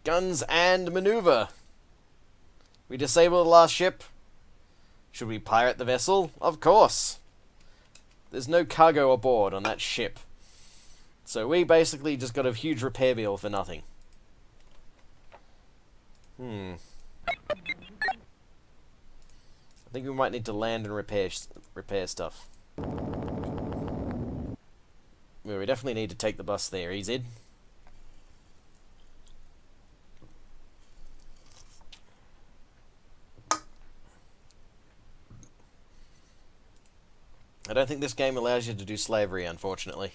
Guns and maneuver. We disable the last ship. Should we pirate the vessel? Of course. There's no cargo aboard on that ship. So we basically just got a huge repair bill for nothing. I think we might need to land and repair stuff. Well, we definitely need to take the bus there, EZ. I don't think this game allows you to do slavery, unfortunately.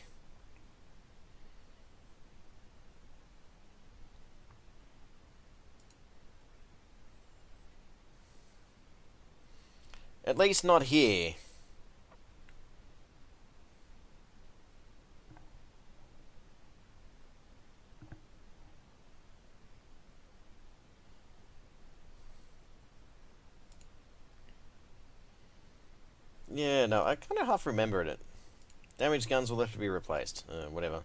At least not here. Yeah, no, I kind of half remembered it. Damaged guns will have to be replaced. Whatever.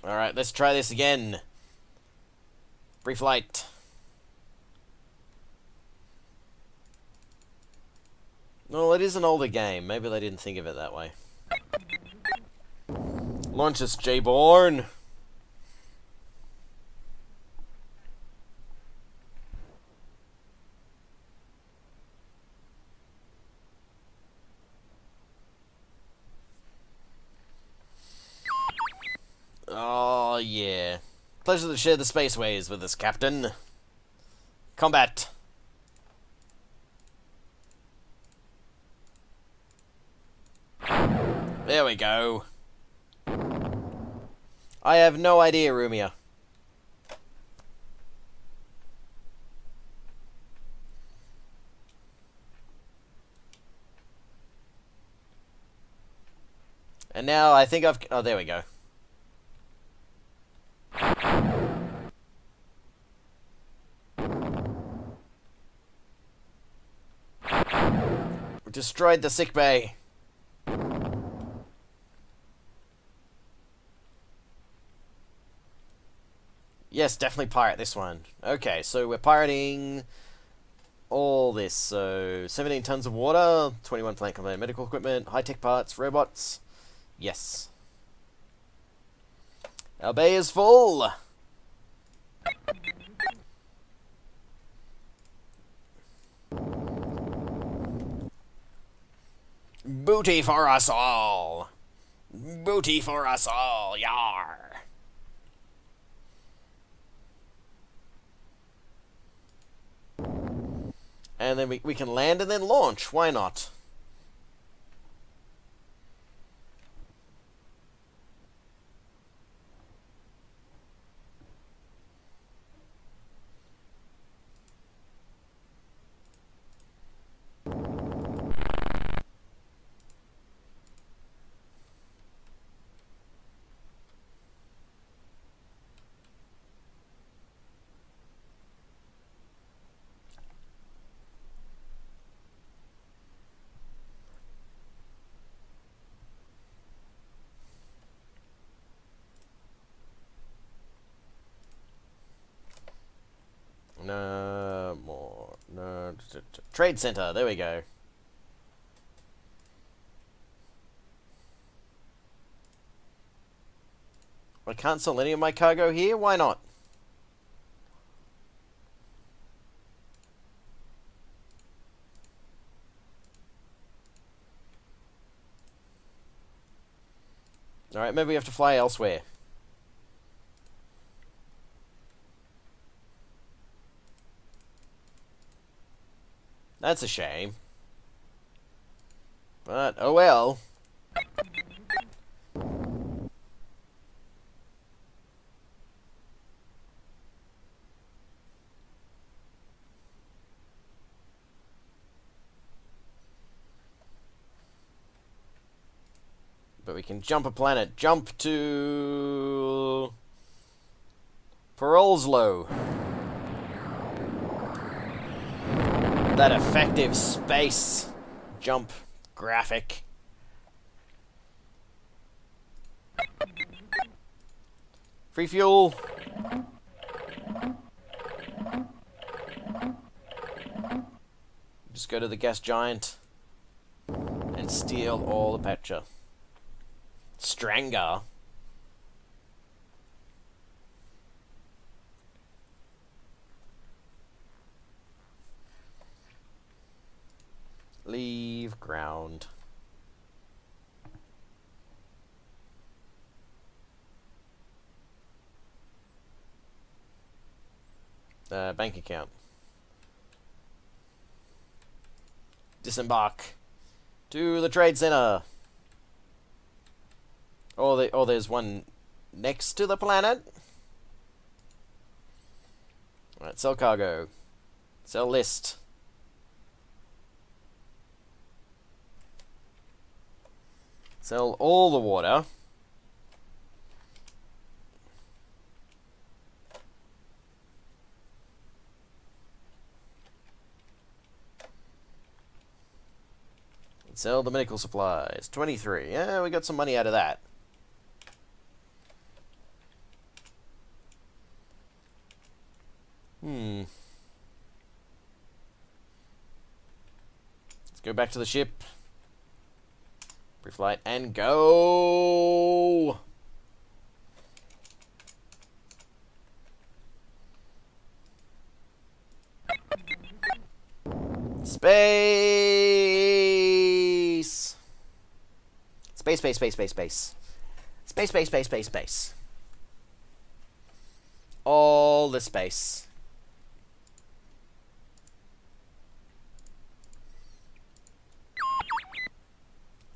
Alright, let's try this again. Brief light. Well, it is an older game. Maybe they didn't think of it that way. Launch us, J-Born. Oh, yeah. Pleasure to share the spaceways with us, Captain. Combat. There we go. I have no idea, Rumia. And now I think I've... Oh, there we go. We destroyed the sick bay. Yes, definitely pirate this one. Okay, so we're pirating all this. So 17 tons of water, 21 plant component medical equipment, high-tech parts, robots. Yes. Our bay is full. Booty for us all. Booty for us all, yar. And then we can land and then launch. Why not? Trade center. There we go. I can't sell any of my cargo here? Why not? Alright, maybe we have to fly elsewhere. That's a shame. But, oh well. But we can jump a planet. Jump to... Perolslow. That effective space jump graphic. Free fuel. Just go to the gas giant and steal all the Petra. Stranger. Leave ground. Bank account. Disembark to the trade center. Oh, there's one next to the planet. Alright, sell cargo. Sell list. Sell all the water. And sell the medical supplies. 23. Yeah, we got some money out of that. Let's go back to the ship. Pre-flight and go! Space! Space, space, space, space, space. Space, space, space, space, space. All the space.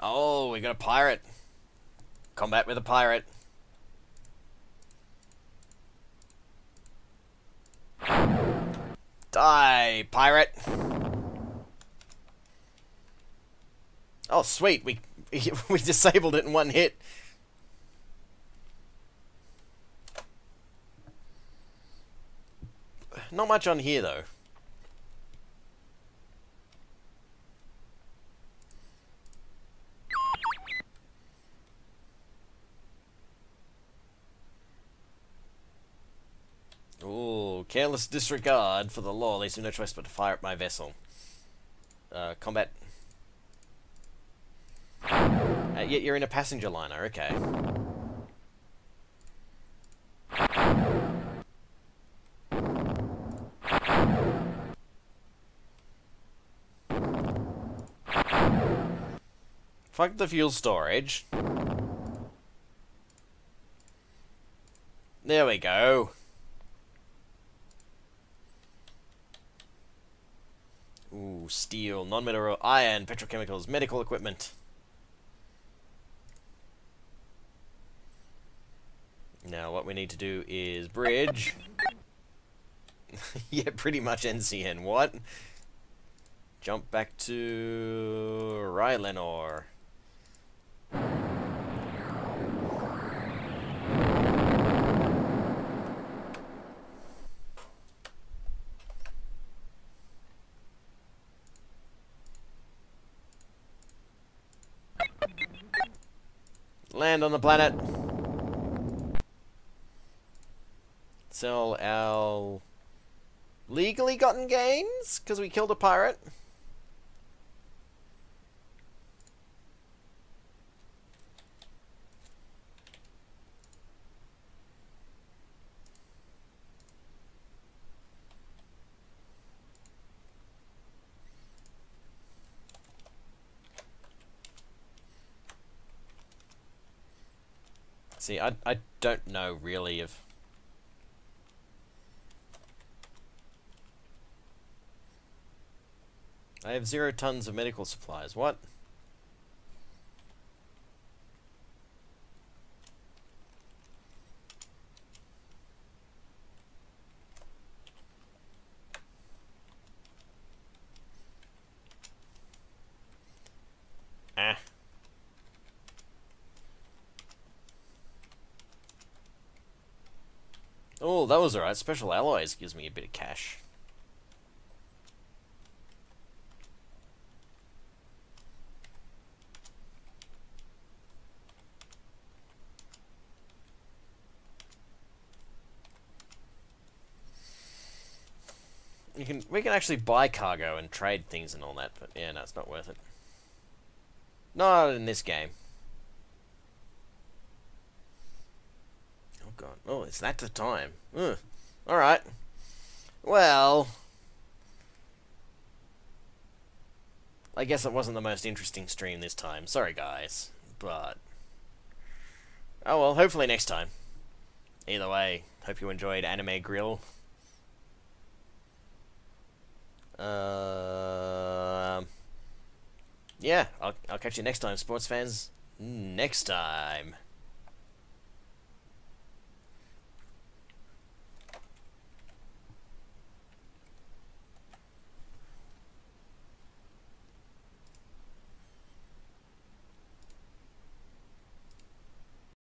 Oh, we got a pirate. Combat with a pirate. Die, pirate. Oh, sweet. We disabled it in one hit. Not much on here, though. Ooh, careless disregard for the law leaves me no choice but to fire at my vessel. Combat. Yet you're in a passenger liner, okay. Fuck the fuel storage. There we go. Ooh, steel, non-mineral, iron, petrochemicals, medical equipment. Now what we need to do is bridge. Yeah, pretty much NCN. What? Jump back to Rylenor. Land on the planet. Sell our legally gotten gains because we killed a pirate. See, I don't know really if... I have 0 tons of medical supplies. What? Ah. Oh, that was alright. Special alloys gives me a bit of cash. We can actually buy cargo and trade things and all that, but yeah, no, it's not worth it. Not in this game. Oh god. Oh, is that the time? Ugh. Alright. Well, I guess it wasn't the most interesting stream this time. Sorry guys. But oh well, hopefully next time. Either way, hope you enjoyed Anime Grill. Yeah, I'll catch you next time, sports fans. Next time.